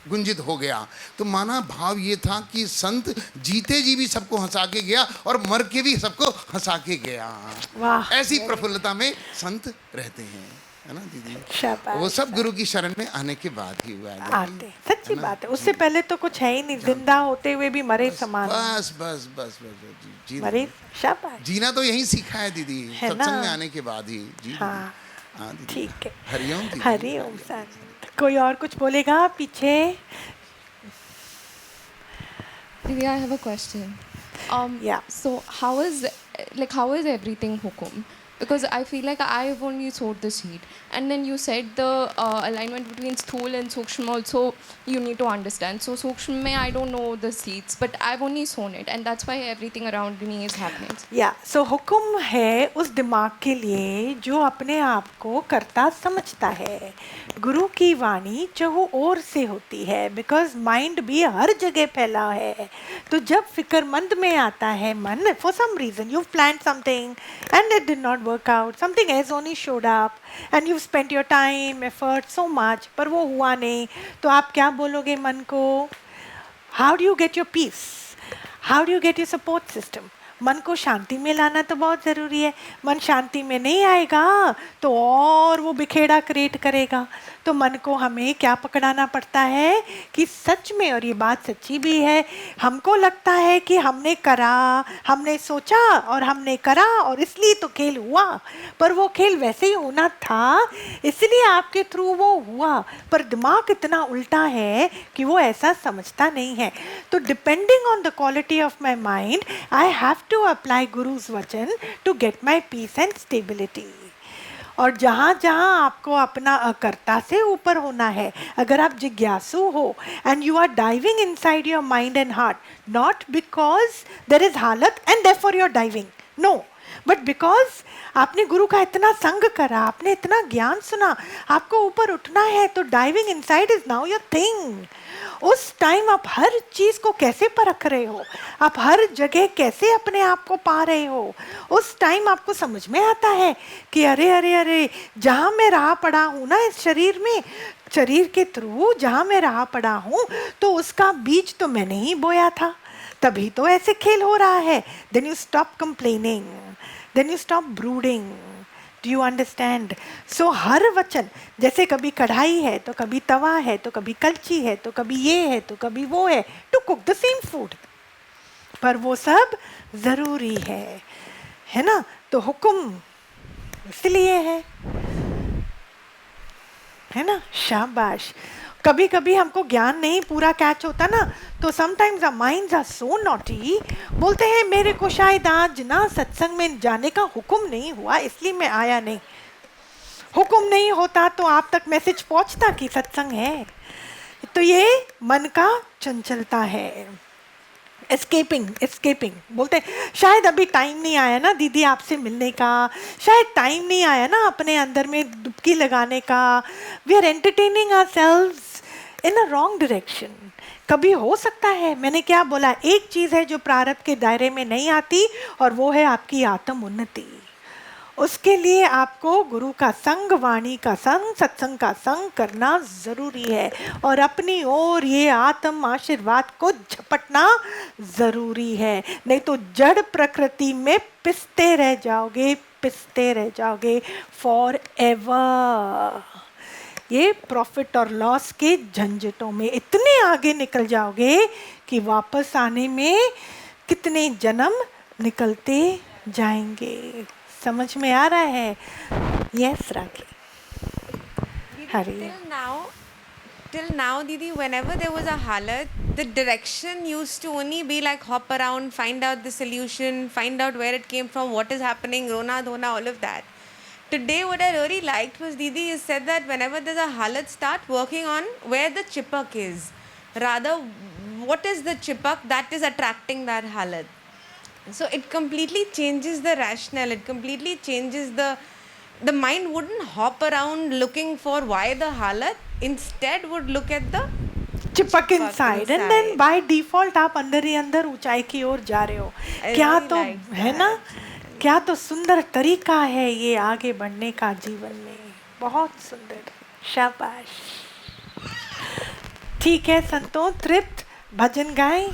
गुंजित हो गया। तो माना भाव ये था कि संत जीते जी भी सबको हंसा के गया और मर के भी सबको हंसा के गया। वाह, ऐसी प्रफुल्लता में संत रहते हैं, है ना दीदी। शाबाश। वो सब गुरु की शरण में आने के बाद ही हुआ है। आते, सच्ची बात है, उससे पहले तो कुछ है ही नहीं, जिंदा होते हुए भी मरे समान, बस बस बस बस जी, मरे। शाबाश, जीना तो यहीं सीखा है दीदी, है ना? सत्संग में आने के बाद ही जी। हाँ हाँ दीदी। ठीक है। हरिओम दीदी। हरिओम सर, कोई और कुछ बोलेगा पीछे? Divya, I have a question. Yeah. So how is everything hukum? Because I feel like I've only sowed the seed, and then you said the alignment between sthul and sukshma also you need to understand. So sukshma mein I don't know the seeds, but I've only sown it, and that's why everything around me is happening. या सो हुक्म है उस दिमाग के लिए जो अपने आप को करता समझता है। गुरु की वाणी चहु ओर से होती है, बिकॉज माइंड भी हर जगह फैला है। तो जब फिक्रमंद में आता है मन, for some reason you plan something and it did not work out, something has only showed up and you spent your time effort so much, पर वो हुआ नहीं, तो आप क्या बोलोगे मन को? How do you get your peace? How do you get your support system? मन को शांति में लाना तो बहुत ज़रूरी है। मन शांति में नहीं आएगा तो और वो बिखेड़ा क्रिएट करेगा। तो मन को हमें क्या पकड़ाना पड़ता है कि सच में, और ये बात सच्ची भी है, हमको लगता है कि हमने करा, हमने सोचा और हमने करा और इसलिए तो खेल हुआ, पर वो खेल वैसे ही होना था इसलिए आपके थ्रू वो हुआ, पर दिमाग इतना उल्टा है कि वो ऐसा समझता नहीं है। तो depending on the quality of my mind I have to apply गुरुज वचन to get my peace and stability. और जहाँ जहाँ आपको अपना अकर्ता से ऊपर होना है, अगर आप जिज्ञासु हो and you are diving inside your mind and heart, not because there is हालत and therefore you are diving, no, but because आपने गुरु का इतना संग करा, आपने इतना ज्ञान सुना, आपको ऊपर उठना है, तो diving inside is now your thing. उस टाइम आप हर चीज़ को कैसे परख रहे हो, आप हर जगह कैसे अपने आप को पा रहे हो, उस टाइम आपको समझ में आता है कि अरे अरे अरे, जहाँ मैं रहा पड़ा हूँ ना इस शरीर में, शरीर के थ्रू जहाँ मैं रहा पड़ा हूँ, तो उसका बीज तो मैंने ही बोया था, तभी तो ऐसे खेल हो रहा है। Then you stop complaining, then you stop brooding. Do you understand? So हर वचन, जैसे कभी कढ़ाई है तो कभी तवा है तो कभी कलची है तो कभी ये है तो कभी वो है, to cook the same food, पर वो सब ज़रूरी है ना? तो हुक्म इसलिए है ना? शाबाश। कभी कभी हमको ज्ञान नहीं पूरा कैच होता ना, तो sometimes our minds are so naughty, बोलते हैं मेरे को शायद आज ना सत्संग में जाने का हुक्म नहीं हुआ इसलिए मैं आया नहीं। हुक्म नहीं होता तो आप तक मैसेज पहुंचता कि सत्संग है। तो ये मन का चंचलता है, एस्केपिंग बोलते हैं शायद अभी टाइम नहीं आया ना दीदी आपसे मिलने का, शायद टाइम नहीं आया ना अपने अंदर में डुबकी लगाने का। We are entertaining ourselves in a wrong direction. कभी हो सकता है, मैंने क्या बोला, एक चीज़ है जो प्रारब्ध के दायरे में नहीं आती और वो है आपकी आत्म उन्नति। उसके लिए आपको गुरु का संग, वाणी का संग, सत्संग का संग करना ज़रूरी है और अपनी ओर ये आत्म आशीर्वाद को झपटना ज़रूरी है, नहीं तो जड़ प्रकृति में पिसते रह जाओगे फॉर एवर। ये प्रॉफिट और लॉस के झंझटों में इतने आगे निकल जाओगे कि वापस आने में कितने जन्म निकलते जाएंगे। समझ में आ रहा है? Yes rakhi. Hari. Till now, Didi, whenever there was a halat, the direction used to only be like hop around, find out the solution, find out where it came from, what is happening, rona, dhona, all of that. Today, what I really liked was Didi has said that whenever there's a halat, start working on where the chipak is. Rather, what is the chipak that is attracting that halat? So it completely changes the rationale. It completely changes the mind wouldn't hop around looking for why the halat. Instead would look at the चिपक inside and then by default आप अंदर ही अंदर ऊंचाई की ओर जा रहे हो। क्या तो है ना, क्या तो सुंदर तरीका है ये आगे बढ़ने का जीवन में, बहुत सुंदर। शाबाश। ठीक है संतों, तृप्त, भजन गाएं।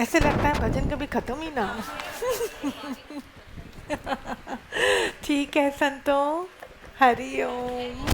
ऐसे लगता है भजन कभी खत्म ही ना हो। ठीक है संतों, हरि ओम।